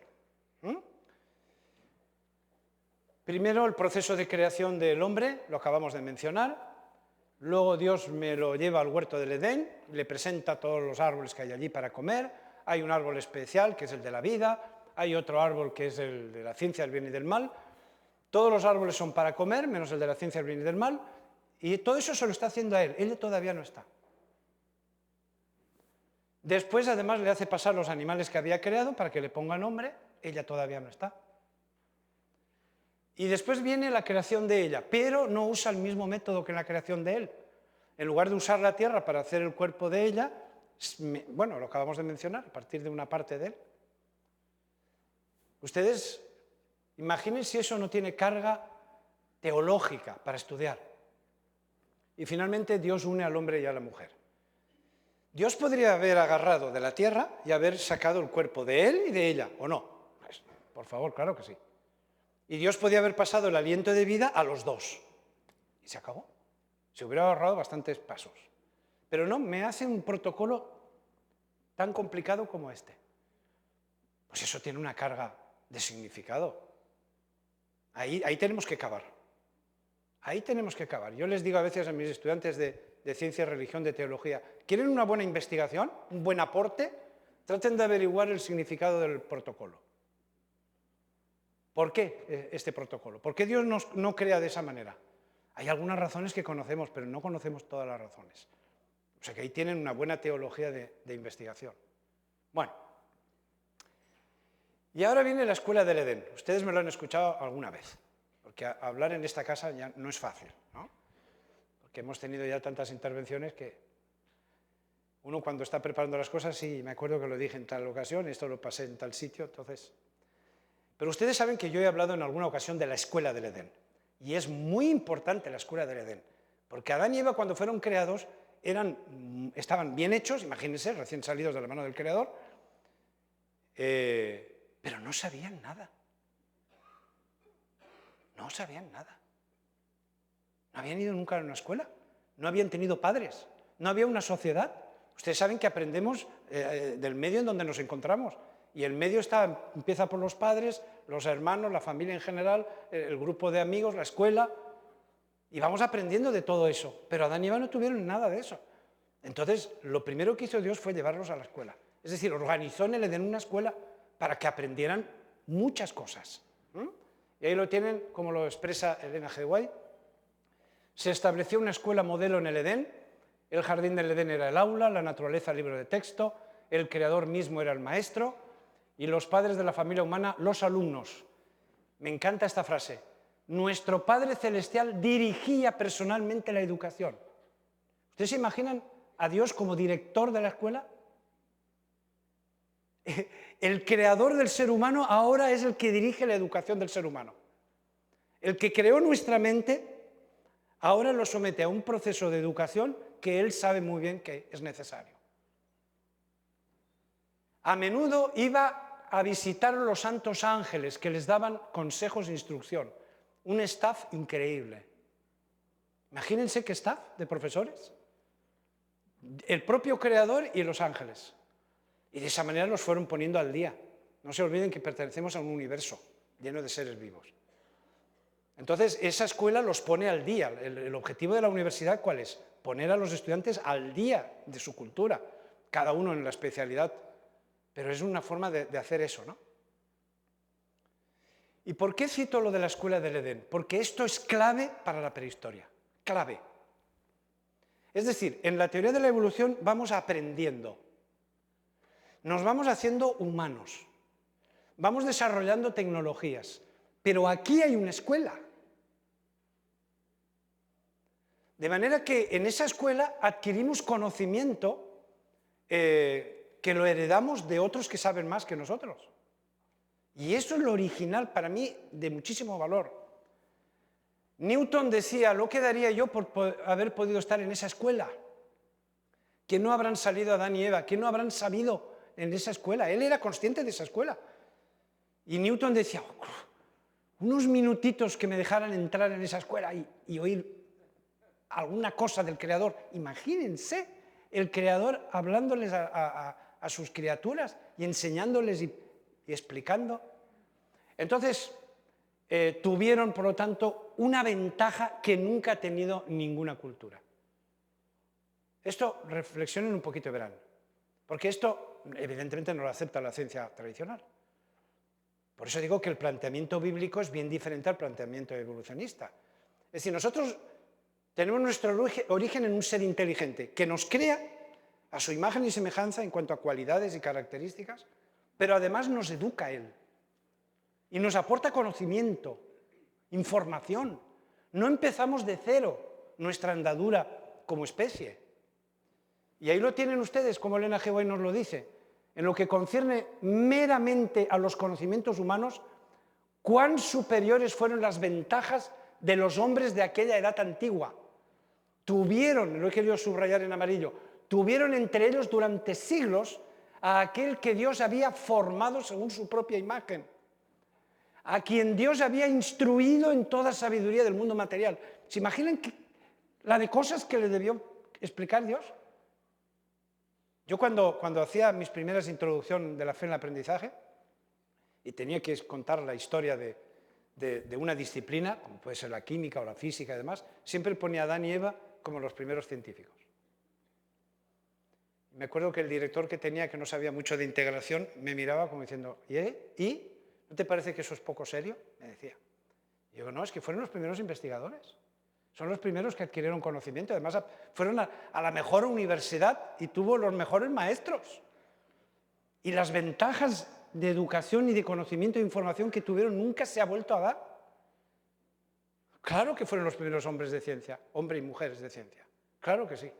Primero, el proceso de creación del hombre, lo acabamos de mencionar. Luego Dios me lo lleva al huerto del Edén, le presenta todos los árboles que hay allí para comer. Hay un árbol especial, que es el de la vida. Hay otro árbol, que es el de la ciencia del bien y del mal. Todos los árboles son para comer, menos el de la ciencia del bien y del mal. Y todo eso se lo está haciendo a él. Él todavía no está. Después, además, le hace pasar los animales que había creado para que le ponga nombre. Ella todavía no está. Y después viene la creación de ella, pero no usa el mismo método que la creación de él. En lugar de usar la tierra para hacer el cuerpo de ella, bueno, lo acabamos de mencionar, a partir de una parte de él. Ustedes imaginen si eso no tiene carga teológica para estudiar. Y finalmente Dios une al hombre y a la mujer. Dios podría haber agarrado de la tierra y haber sacado el cuerpo de él y de ella, ¿o no? Pues, por favor, claro que sí. Y Dios podía haber pasado el aliento de vida a los dos. Y se acabó. Se hubiera ahorrado bastantes pasos. Pero no, me hace un protocolo tan complicado como este. Pues eso tiene una carga de significado. Ahí tenemos que cavar. Ahí tenemos que cavar. Yo les digo a veces a mis estudiantes de ciencia, religión, de teología, ¿quieren una buena investigación, un buen aporte? Traten de averiguar el significado del protocolo. ¿Por qué este protocolo? ¿Por qué Dios no crea de esa manera? Hay algunas razones que conocemos, pero no conocemos todas las razones. O sea que ahí tienen una buena teología de investigación. Bueno, y ahora viene la escuela del Edén. Ustedes me lo han escuchado alguna vez, porque hablar en esta casa ya no es fácil, ¿no? Porque hemos tenido ya tantas intervenciones que uno cuando está preparando las cosas, sí, me acuerdo que lo dije en tal ocasión, esto lo pasé en tal sitio, entonces... Pero ustedes saben que yo he hablado en alguna ocasión de la escuela del Edén. Y es muy importante la escuela del Edén, porque Adán y Eva cuando fueron creados estaban bien hechos, imagínense, recién salidos de la mano del Creador, pero no sabían nada. No sabían nada. No habían ido nunca a una escuela, no habían tenido padres, no había una sociedad. Ustedes saben que aprendemos del medio en donde nos encontramos. Y el medio empieza por los padres, los hermanos, la familia en general, el grupo de amigos, la escuela, y vamos aprendiendo de todo eso. Pero Adán y Eva no tuvieron nada de eso. Entonces, lo primero que hizo Dios fue llevarlos a la escuela. Es decir, organizó en el Edén una escuela para que aprendieran muchas cosas. Y ahí lo tienen, como lo expresa Elena G. White. Se estableció una escuela modelo en el Edén. El jardín del Edén era el aula, la naturaleza el libro de texto, el creador mismo era el maestro, y los padres de la familia humana, los alumnos. Me encanta esta frase. Nuestro Padre Celestial dirigía personalmente la educación. ¿Ustedes se imaginan a Dios como director de la escuela? El creador del ser humano ahora es el que dirige la educación del ser humano. El que creó nuestra mente ahora lo somete a un proceso de educación que él sabe muy bien que es necesario. A menudo iba a visitar a los santos ángeles que les daban consejos e instrucción. Un staff increíble. Imagínense qué staff de profesores. El propio creador y los ángeles. Y de esa manera los fueron poniendo al día. No se olviden que pertenecemos a un universo lleno de seres vivos. Entonces, esa escuela los pone al día. El objetivo de la universidad, ¿cuál es? Poner a los estudiantes al día de su cultura, cada uno en la especialidad. Pero es una forma de hacer eso, ¿no? ¿Y por qué cito lo de la escuela del Edén? Porque esto es clave para la prehistoria. Clave. Es decir, en la teoría de la evolución vamos aprendiendo. Nos vamos haciendo humanos. Vamos desarrollando tecnologías. Pero aquí hay una escuela. De manera que en esa escuela adquirimos conocimiento que lo heredamos de otros que saben más que nosotros. Y eso es lo original para mí de muchísimo valor. Newton decía, lo que daría yo por haber podido estar en esa escuela. Que no habrán salido Adán y Eva, que no habrán sabido en esa escuela. Él era consciente de esa escuela. Y Newton decía, unos minutitos que me dejaran entrar en esa escuela y oír alguna cosa del Creador. Imagínense el Creador hablándoles a sus criaturas y enseñándoles y explicando. Entonces, tuvieron, por lo tanto, una ventaja que nunca ha tenido ninguna cultura. Esto, reflexionen un poquito y verán. Porque esto, evidentemente, no lo acepta la ciencia tradicional. Por eso digo que el planteamiento bíblico es bien diferente al planteamiento evolucionista. Es decir, nosotros tenemos nuestro origen en un ser inteligente que nos crea a su imagen y semejanza en cuanto a cualidades y características, pero además nos educa Él y nos aporta conocimiento, información. No empezamos de cero nuestra andadura como especie. Y ahí lo tienen ustedes, como Elena G. White nos lo dice, en lo que concierne meramente a los conocimientos humanos, cuán superiores fueron las ventajas de los hombres de aquella edad antigua. Tuvieron, lo he querido subrayar en amarillo, tuvieron entre ellos durante siglos a aquel que Dios había formado según su propia imagen, a quien Dios había instruido en toda sabiduría del mundo material. ¿Se imaginan la de cosas que le debió explicar Dios? Yo cuando hacía mis primeras introducciones de la fe en el aprendizaje y tenía que contar la historia de una disciplina, como puede ser la química o la física y demás, siempre ponía a Adán y Eva como los primeros científicos. Me acuerdo que el director que tenía, que no sabía mucho de integración, me miraba como diciendo, ¿y? ¿No te parece que eso es poco serio? Me decía. Y yo, no, es que fueron los primeros investigadores. Son los primeros que adquirieron conocimiento. Además, fueron a la mejor universidad y tuvo los mejores maestros. Y las ventajas de educación y de conocimiento e información que tuvieron nunca se ha vuelto a dar. Claro que fueron los primeros hombres de ciencia, hombres y mujeres de ciencia. Claro que sí.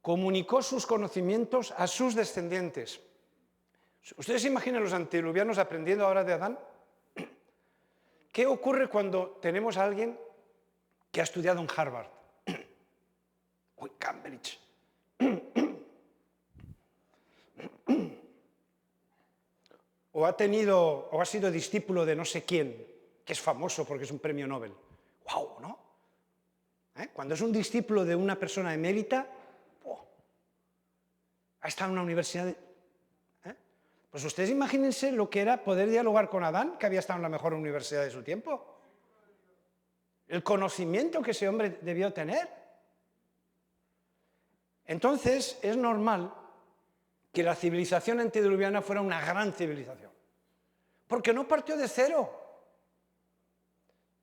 Comunicó sus conocimientos a sus descendientes. ¿Ustedes se imaginan los antediluvianos aprendiendo ahora de Adán? ¿Qué ocurre cuando tenemos a alguien que ha estudiado en Harvard o en Cambridge? O ha sido discípulo de no sé quién, que es famoso porque es un premio Nobel. ¡Guau!, ¿no? Cuando es un discípulo de una persona emérita, ha estado en una universidad. Pues ustedes imagínense lo que era poder dialogar con Adán, que había estado en la mejor universidad de su tiempo. El conocimiento que ese hombre debió tener. Entonces, es normal que la civilización antediluviana fuera una gran civilización. Porque no partió de cero.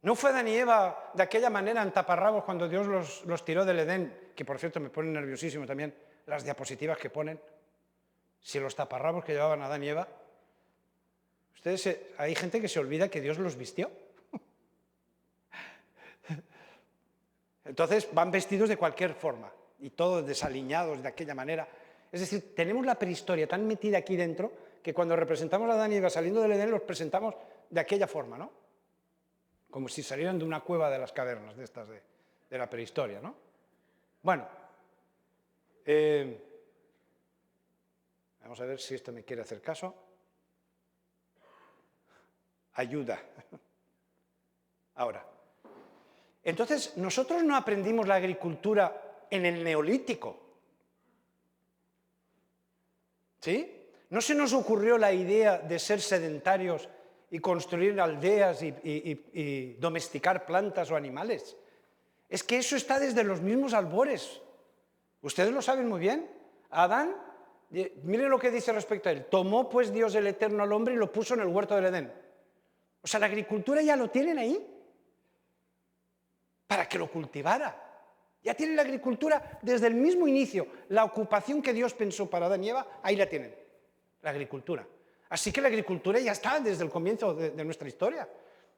No fue Adán y Eva de aquella manera en taparrabos cuando Dios los tiró del Edén, que por cierto me pone nerviosísimo también las diapositivas que ponen. Si los taparrabos que llevaban Adán y Eva, hay gente que se olvida que Dios los vistió. Entonces van vestidos de cualquier forma y todos desaliñados de aquella manera. Es decir, tenemos la prehistoria tan metida aquí dentro que cuando representamos a Adán y Eva saliendo del Edén los presentamos de aquella forma, ¿no? Como si salieran de una cueva de las cavernas de estas de la prehistoria, ¿no? Bueno, vamos a ver si esto me quiere hacer caso. Ayuda. Ahora, entonces, nosotros no aprendimos la agricultura en el Neolítico. ¿Sí? No se nos ocurrió la idea de ser sedentarios y construir aldeas y domesticar plantas o animales. Es que eso está desde los mismos albores. Ustedes lo saben muy bien. Adán, miren lo que dice respecto a él. Tomó pues Dios el Eterno al hombre y lo puso en el huerto del Edén. O sea, la agricultura ya lo tienen ahí para que lo cultivara. Ya tienen la agricultura desde el mismo inicio. La ocupación que Dios pensó para Adán y Eva, ahí la tienen, la agricultura. Así que la agricultura ya está desde el comienzo de nuestra historia.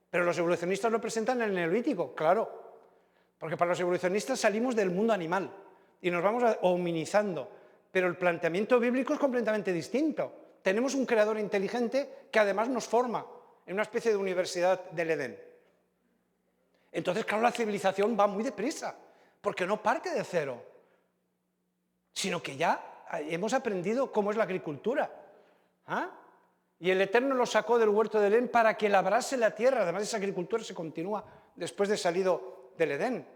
Pero los evolucionistas lo presentan en el Neolítico, claro. Porque para los evolucionistas salimos del mundo animal y nos vamos hominizando. Pero el planteamiento bíblico es completamente distinto. Tenemos un creador inteligente que además nos forma en una especie de universidad del Edén. Entonces, claro, la civilización va muy deprisa, porque no parte de cero, sino que ya hemos aprendido cómo es la agricultura. Y el Eterno lo sacó del huerto del Edén para que labrase la tierra. Además, esa agricultura se continúa después de salido del Edén.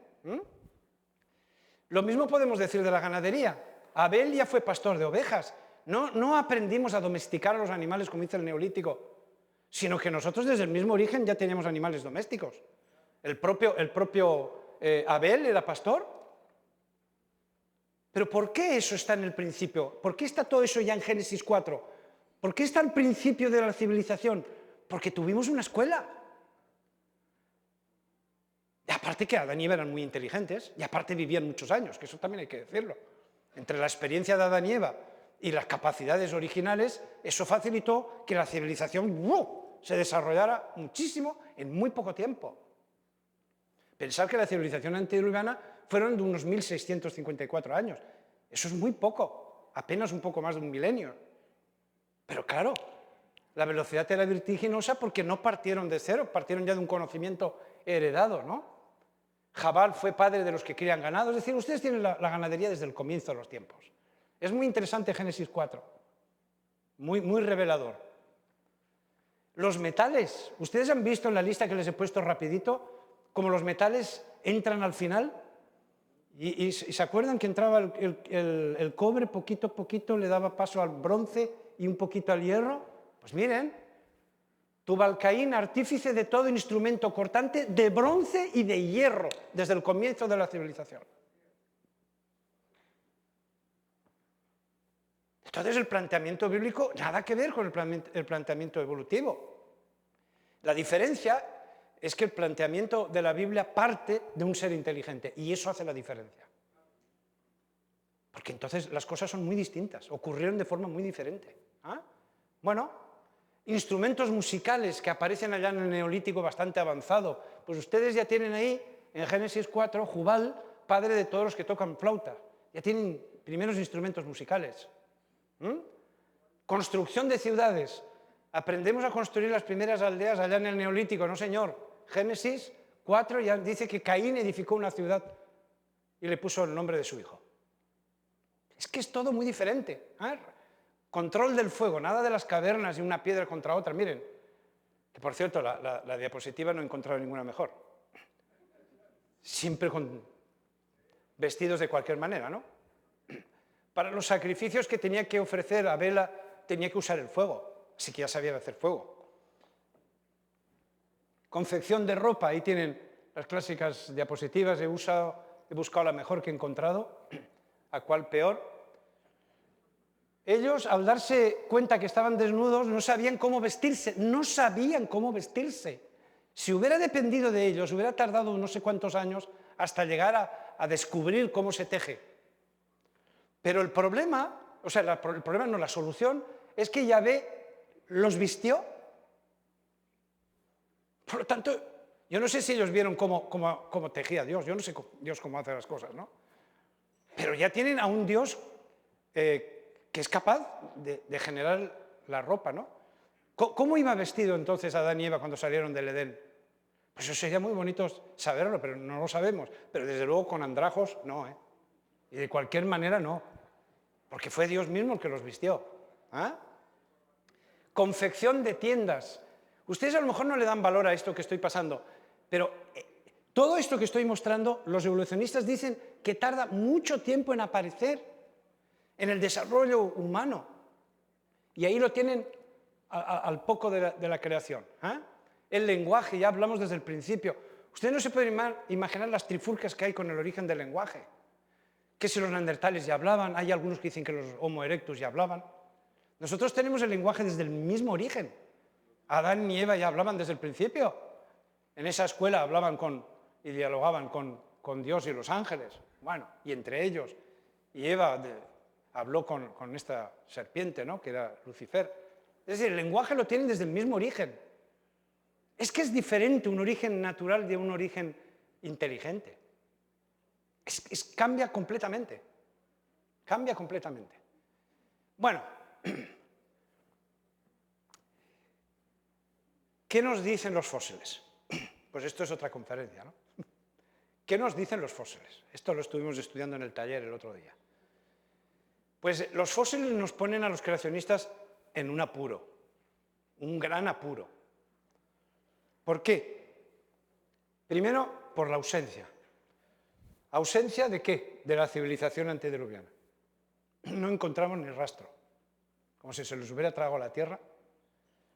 Lo mismo podemos decir de la ganadería. Abel ya fue pastor de ovejas. No aprendimos a domesticar a los animales como dice el Neolítico, sino que nosotros desde el mismo origen ya teníamos animales domésticos. El propio Abel era pastor. ¿Pero por qué eso está en el principio? ¿Por qué está todo eso ya en Génesis 4? ¿Por qué está al principio de la civilización? Porque tuvimos una escuela. Y aparte que Adán y Eva eran muy inteligentes, y aparte vivían muchos años, que eso también hay que decirlo. entre la experiencia de Adán y Eva y las capacidades originales, eso facilitó que la civilización se desarrollara muchísimo en muy poco tiempo. Pensar que la civilización antediluviana fueron de unos 1654 años. Eso es muy poco, apenas un poco más de un milenio. Pero claro, la velocidad era vertiginosa porque no partieron de cero, partieron ya de un conocimiento heredado, ¿no? Jabal fue padre de los que crían ganado, es decir, ustedes tienen la ganadería desde el comienzo de los tiempos. Es muy interesante Génesis 4, muy revelador. Los metales, ustedes han visto en la lista que les he puesto rapidito, cómo los metales entran al final, y se acuerdan que entraba el cobre poquito a poquito, le daba paso al bronce y un poquito al hierro. Pues miren, Tubal-Caín, artífice de todo instrumento cortante de bronce y de hierro desde el comienzo de la civilización. Entonces el planteamiento bíblico nada que ver con el planteamiento evolutivo. La diferencia es que el planteamiento de la Biblia parte de un ser inteligente y eso hace la diferencia. Porque entonces las cosas son muy distintas, ocurrieron de forma muy diferente. ¿Ah? Bueno, instrumentos musicales que aparecen allá en el Neolítico bastante avanzado, pues ustedes ya tienen ahí, en Génesis 4, Jubal, padre de todos los que tocan flauta. Ya tienen primeros instrumentos musicales. Construcción de ciudades. Aprendemos a construir las primeras aldeas allá en el Neolítico, no señor. Génesis 4 ya dice que Caín edificó una ciudad y le puso el nombre de su hijo. Es que es todo muy diferente. Control del fuego, nada de las cavernas y una piedra contra otra. Miren, que por cierto, la diapositiva no he encontrado ninguna mejor. Siempre con vestidos de cualquier manera, ¿no? Para los sacrificios que tenía que ofrecer Abel, tenía que usar el fuego, así que ya sabía hacer fuego. Confección de ropa, ahí tienen las clásicas diapositivas, he buscado la mejor que he encontrado, a cuál peor. Ellos, al darse cuenta que estaban desnudos, no sabían cómo vestirse, Si hubiera dependido de ellos, hubiera tardado no sé cuántos años hasta llegar a descubrir cómo se teje. Pero el problema, la solución, es que Yahvé los vistió. Por lo tanto, yo no sé si ellos vieron cómo tejía Dios, yo no sé Dios cómo hace las cosas, ¿no? Pero ya tienen a un Dios que es capaz de generar la ropa, ¿no? ¿Cómo iba vestido entonces Adán y Eva cuando salieron del Edén? Pues eso sería muy bonito saberlo, pero no lo sabemos. Pero desde luego con andrajos no, ¿eh? Y de cualquier manera no, porque fue Dios mismo el que los vistió. Confección de tiendas. Ustedes a lo mejor no le dan valor a esto que estoy pasando, pero todo esto que estoy mostrando, los evolucionistas dicen que tarda mucho tiempo en aparecer en el desarrollo humano. Y ahí lo tienen al poco de la creación. El lenguaje, ya hablamos desde el principio. Ustedes no se pueden imaginar las trifulcas que hay con el origen del lenguaje. Que si los neandertales ya hablaban, hay algunos que dicen que los Homo erectus ya hablaban. Nosotros tenemos el lenguaje desde el mismo origen. Adán y Eva ya hablaban desde el principio. En esa escuela hablaban y dialogaban con Dios y los ángeles. Bueno, y entre ellos. Y Eva habló con esta serpiente, ¿no? Que era Lucifer. Es decir, el lenguaje lo tienen desde el mismo origen. Es que es diferente un origen natural de un origen inteligente. Cambia completamente. Cambia completamente. Bueno, ¿qué nos dicen los fósiles? Pues esto es otra conferencia, ¿no? ¿Qué nos dicen los fósiles? Esto lo estuvimos estudiando en el taller el otro día. Pues los fósiles nos ponen a los creacionistas en un apuro, un gran apuro. ¿Por qué? Primero, por la ausencia. ¿Ausencia de qué? De la civilización antediluviana. No encontramos ni rastro. Como si se les hubiera tragado la tierra.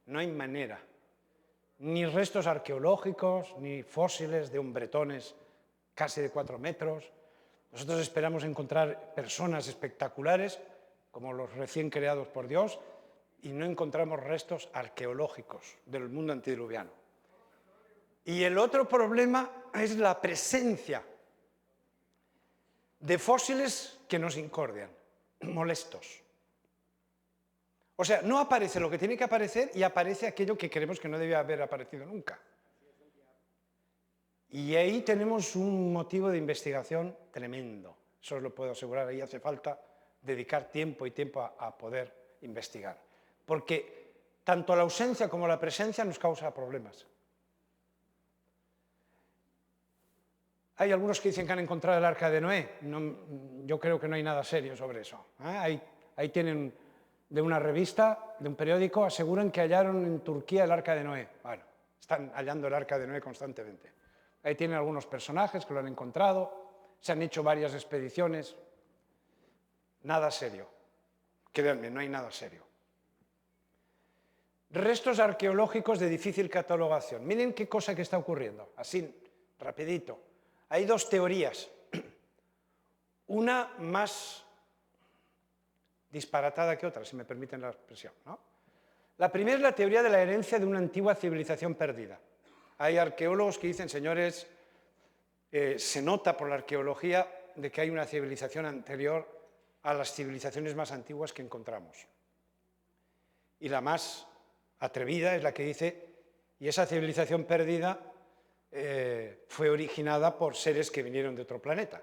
No hay manera. Ni restos arqueológicos, ni fósiles de hombretones casi de 4 metros. Nosotros esperamos encontrar personas espectaculares, como los recién creados por Dios, y no encontramos restos arqueológicos del mundo antediluviano. Y el otro problema es la presencia. de fósiles que nos incordian, molestos. O sea, no aparece lo que tiene que aparecer y aparece aquello que creemos que no debía haber aparecido nunca. Y ahí tenemos un motivo de investigación tremendo. Eso os lo puedo asegurar. Ahí hace falta dedicar tiempo y tiempo a poder investigar. Porque tanto la ausencia como la presencia nos causa problemas. Hay algunos que dicen que han encontrado el arca de Noé. Yo creo que no hay nada serio sobre eso. Ahí tienen de una revista, de un periódico, aseguran que hallaron en Turquía el arca de Noé. Bueno, están hallando el arca de Noé constantemente. Ahí tienen algunos personajes que lo han encontrado, se han hecho varias expediciones. Nada serio. Créanme, no hay nada serio. Restos arqueológicos de difícil catalogación. Miren qué cosa que está ocurriendo. Así, rapidito. Hay dos teorías. Una más disparatada que otra, si me permiten la expresión, ¿no? La primera es la teoría de la herencia de una antigua civilización perdida. Hay arqueólogos que dicen, señores, se nota por la arqueología de que hay una civilización anterior a las civilizaciones más antiguas que encontramos. Y la más atrevida es la que dice, y esa civilización perdida fue originada por seres que vinieron de otro planeta.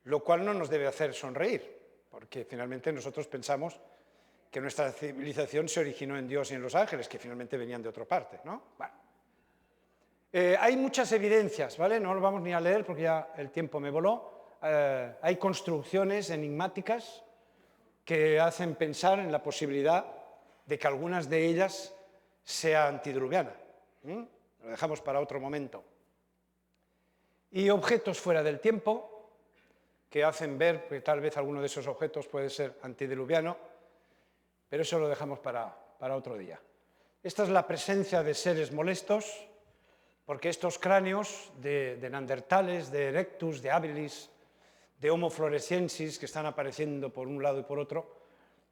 Lo cual no nos debe hacer sonreír, porque finalmente nosotros pensamos que nuestra civilización se originó en Dios y en los ángeles, que finalmente venían de otra parte, ¿no? Bueno. Hay muchas evidencias, ¿vale? No lo vamos ni a leer porque ya el tiempo me voló. Hay construcciones enigmáticas que hacen pensar en la posibilidad de que algunas de ellas sean antidiluvianas. Lo dejamos para otro momento. Y objetos fuera del tiempo que hacen ver que tal vez alguno de esos objetos puede ser antediluviano, pero eso lo dejamos para otro día. Esta es la presencia de seres molestos, porque estos cráneos de neandertales, de erectus, de habilis, de homo floresiensis, que están apareciendo por un lado y por otro,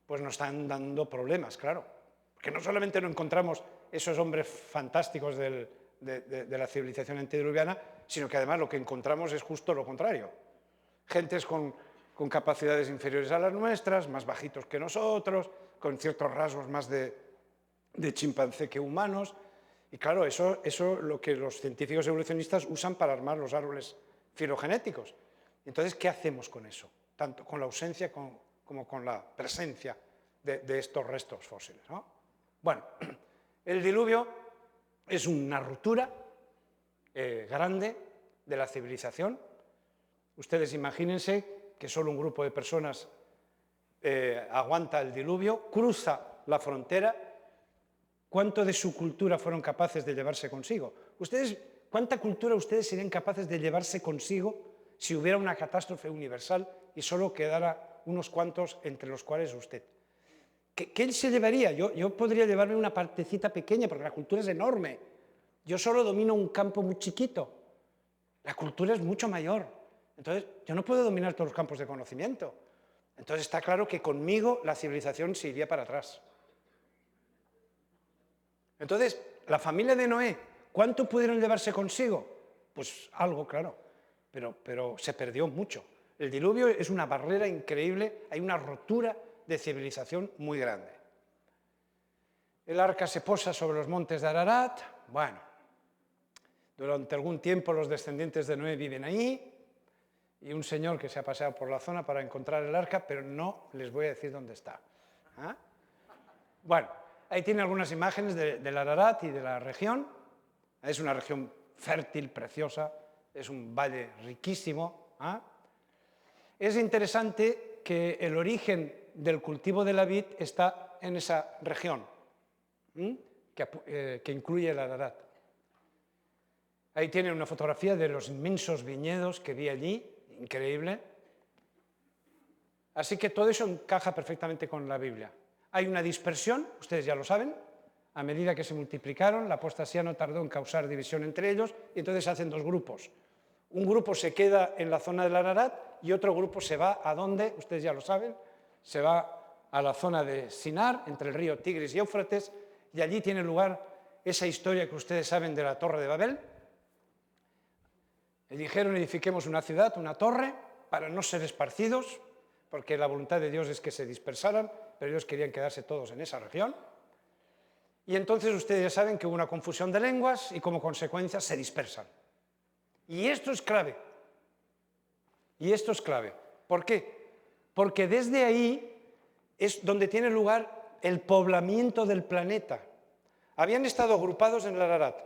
pues nos están dando problemas, claro. Porque no solamente no encontramos esos hombres fantásticos de la civilización antediluviana, sino que además lo que encontramos es justo lo contrario. Gentes con capacidades inferiores a las nuestras, más bajitos que nosotros, con ciertos rasgos más de chimpancé que humanos. Y claro, eso es lo que los científicos evolucionistas usan para armar los árboles filogenéticos. Entonces, ¿qué hacemos con eso? Tanto con la ausencia como con la presencia de estos restos fósiles, ¿no? Bueno, el diluvio es una ruptura grande de la civilización. Ustedes imagínense que solo un grupo de personas aguanta el diluvio, cruza la frontera. ¿Cuánto de su cultura fueron capaces de llevarse consigo? ¿Cuánta cultura ustedes serían capaces de llevarse consigo si hubiera una catástrofe universal y solo quedara unos cuantos entre los cuales usted? ¿Qué se llevaría? Yo podría llevarme una partecita pequeña porque la cultura es enorme. Yo solo domino un campo muy chiquito. La cultura es mucho mayor. Entonces, yo no puedo dominar todos los campos de conocimiento. Entonces, está claro que conmigo la civilización se iría para atrás. Entonces, la familia de Noé, ¿cuánto pudieron llevarse consigo? Pues algo, claro, pero se perdió mucho. El diluvio es una barrera increíble, hay una rotura de civilización muy grande. El arca se posa sobre los montes de Ararat. Bueno, durante algún tiempo los descendientes de Noé viven ahí, y un señor que se ha paseado por la zona para encontrar el arca, pero no les voy a decir dónde está. Bueno, ahí tiene algunas imágenes del Ararat y de la región. Es una región fértil, preciosa, es un valle riquísimo. Es interesante que el origen del cultivo de la vid está en esa región, que incluye el Ararat. Ahí tienen una fotografía de los inmensos viñedos que vi allí, increíble. Así que todo eso encaja perfectamente con la Biblia. Hay una dispersión, ustedes ya lo saben, a medida que se multiplicaron, la apostasía no tardó en causar división entre ellos, y entonces se hacen dos grupos. Un grupo se queda en la zona del Ararat y otro grupo se va a dónde, ustedes ya lo saben, se va a la zona de Sinar, entre el río Tigris y Éufrates, y allí tiene lugar esa historia que ustedes saben de la Torre de Babel. Le dijeron, edifiquemos una ciudad, una torre, para no ser esparcidos, porque la voluntad de Dios es que se dispersaran, pero ellos querían quedarse todos en esa región. Y entonces ustedes ya saben que hubo una confusión de lenguas y como consecuencia se dispersan. Y esto es clave. Y esto es clave. ¿Por qué? Porque desde ahí es donde tiene lugar el poblamiento del planeta. Habían estado agrupados en el Ararat.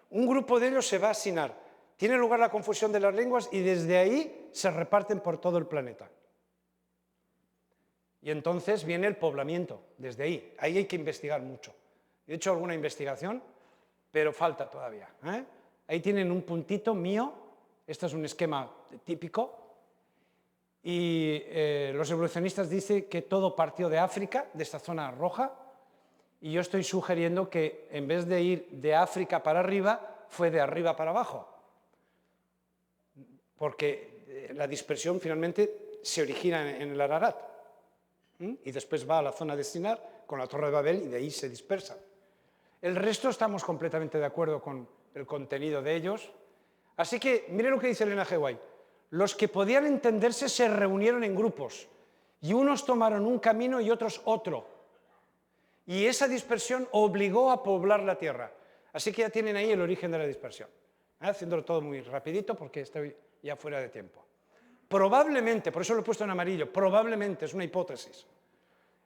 Un grupo de ellos se va a Sinar. Tiene lugar la confusión de las lenguas y desde ahí se reparten por todo el planeta. Y entonces viene el poblamiento, desde ahí. Ahí hay que investigar mucho. He hecho alguna investigación, pero falta todavía. Ahí tienen un puntito mío. Este es un esquema típico. Y los evolucionistas dicen que todo partió de África, de esta zona roja, y yo estoy sugiriendo que en vez de ir de África para arriba, fue de arriba para abajo. Porque la dispersión finalmente se origina en el Ararat. Y después va a la zona de Sinar con la Torre de Babel y de ahí se dispersa. El resto estamos completamente de acuerdo con el contenido de ellos. Así que miren lo que dice Elena G. White. Los que podían entenderse se reunieron en grupos y unos tomaron un camino y otros otro. Y esa dispersión obligó a poblar la tierra. Así que ya tienen ahí el origen de la dispersión. Haciéndolo todo muy rapidito porque estoy ya fuera de tiempo. Probablemente, por eso lo he puesto en amarillo, probablemente, es una hipótesis,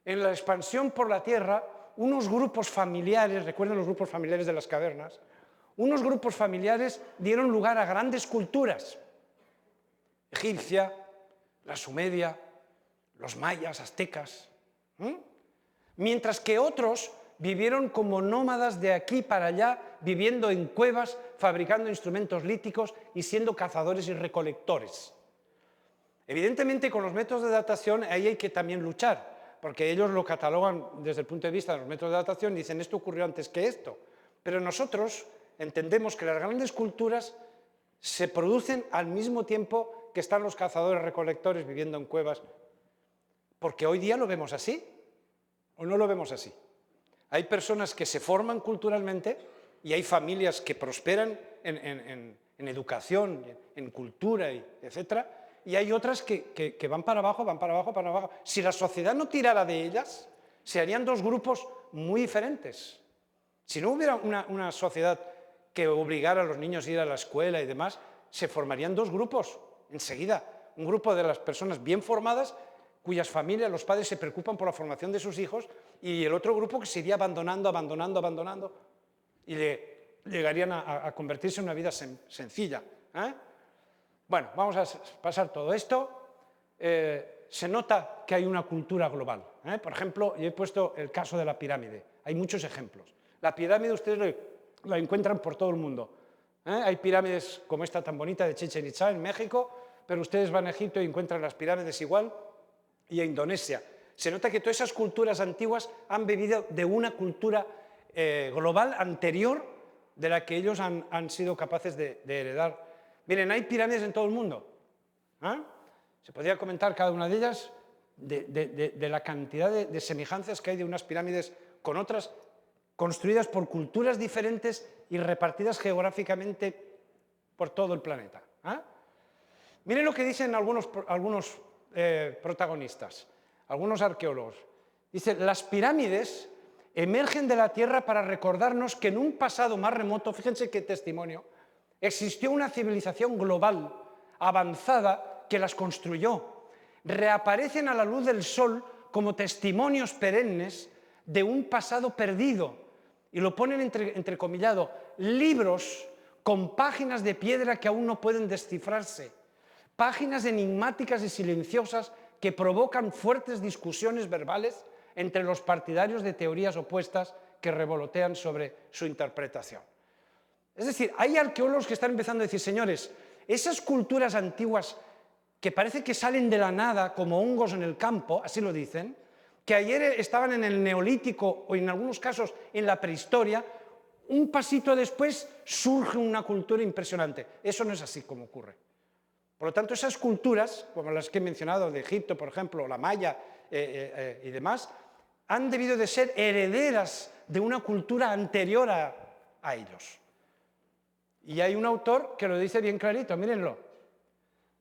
en la expansión por la tierra, unos grupos familiares, recuerden los grupos familiares de las cavernas, unos grupos familiares dieron lugar a grandes culturas. Egipcia, la sumeria, los mayas, aztecas. Mientras que otros vivieron como nómadas de aquí para allá, viviendo en cuevas, fabricando instrumentos líticos y siendo cazadores y recolectores. Evidentemente, con los métodos de datación ahí hay que también luchar, porque ellos lo catalogan desde el punto de vista de los métodos de datación y dicen esto ocurrió antes que esto. Pero nosotros entendemos que las grandes culturas se producen al mismo tiempo que están los cazadores recolectores viviendo en cuevas, porque hoy día lo vemos así, o no lo vemos así. Hay personas que se forman culturalmente y hay familias que prosperan en educación, en cultura, etcétera, y hay otras que van para abajo, van para abajo, para abajo. Si la sociedad no tirara de ellas, se harían dos grupos muy diferentes. Si no hubiera una sociedad que obligara a los niños a ir a la escuela y demás, se formarían dos grupos enseguida. Un grupo de las personas bien formadas, cuyas familias, los padres se preocupan por la formación de sus hijos, y el otro grupo que se iría abandonando, y llegarían a convertirse en una vida sencilla. Bueno, vamos a pasar todo esto. Se nota que hay una cultura global. Por ejemplo, yo he puesto el caso de la pirámide. Hay muchos ejemplos. La pirámide ustedes la encuentran por todo el mundo. Hay pirámides como esta tan bonita de Chichén Itzá en México, pero ustedes van a Egipto y encuentran las pirámides igual, y a Indonesia. Se nota que todas esas culturas antiguas han bebido de una cultura global anterior de la que ellos han sido capaces de heredar. Miren, hay pirámides en todo el mundo. Se podría comentar cada una de ellas de la cantidad de semejanzas que hay de unas pirámides con otras, construidas por culturas diferentes y repartidas geográficamente por todo el planeta. Miren lo que dicen algunos protagonistas, algunos arqueólogos. Dicen, las pirámides emergen de la tierra para recordarnos que en un pasado más remoto, fíjense qué testimonio, existió una civilización global, avanzada, que las construyó. Reaparecen a la luz del sol como testimonios perennes de un pasado perdido. Y lo ponen entrecomillado, libros con páginas de piedra que aún no pueden descifrarse. Páginas enigmáticas y silenciosas que provocan fuertes discusiones verbales entre los partidarios de teorías opuestas que revolotean sobre su interpretación. Es decir, hay arqueólogos que están empezando a decir, señores, esas culturas antiguas que parece que salen de la nada como hongos en el campo, así lo dicen, que ayer estaban en el Neolítico o en algunos casos en la prehistoria, un pasito después surge una cultura impresionante. Eso no es así como ocurre. Por lo tanto, esas culturas, como las que he mencionado, de Egipto, por ejemplo, la maya y demás, han debido de ser herederas de una cultura anterior a ellos. Y hay un autor que lo dice bien clarito, mírenlo.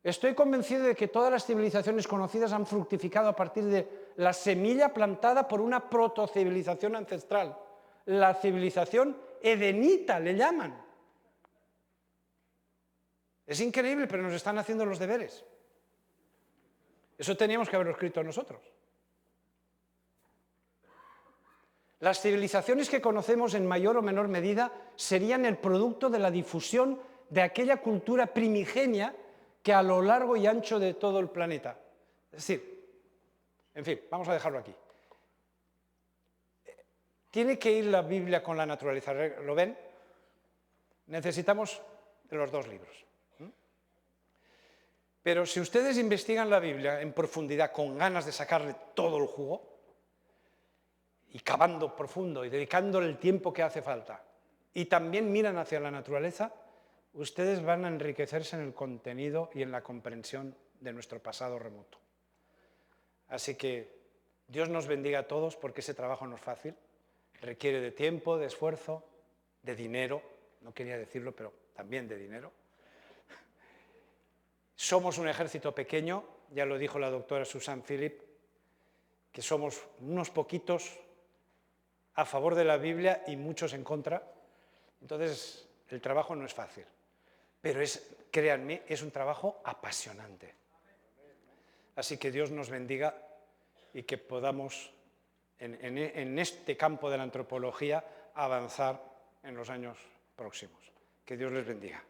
Estoy convencido de que todas las civilizaciones conocidas han fructificado a partir de la semilla plantada por una protocivilización ancestral. La civilización edenita, le llaman. Es increíble, pero nos están haciendo los deberes. Eso teníamos que haberlo escrito nosotros. Las civilizaciones que conocemos en mayor o menor medida serían el producto de la difusión de aquella cultura primigenia que a lo largo y ancho de todo el planeta. Es decir, en fin, vamos a dejarlo aquí. Tiene que ir la Biblia con la naturaleza, ¿lo ven? Necesitamos los dos libros. Pero si ustedes investigan la Biblia en profundidad, con ganas de sacarle todo el jugo, y cavando profundo y dedicándole el tiempo que hace falta, y también miran hacia la naturaleza, ustedes van a enriquecerse en el contenido y en la comprensión de nuestro pasado remoto. Así que Dios nos bendiga a todos, porque ese trabajo no es fácil, requiere de tiempo, de esfuerzo, de dinero, no quería decirlo, pero también de dinero. Somos un ejército pequeño, ya lo dijo la doctora Susan Philip, que somos unos poquitos a favor de la Biblia y muchos en contra. Entonces, el trabajo no es fácil, pero créanme, es un trabajo apasionante. Así que Dios nos bendiga y que podamos, en este campo de la antropología, avanzar en los años próximos. Que Dios les bendiga.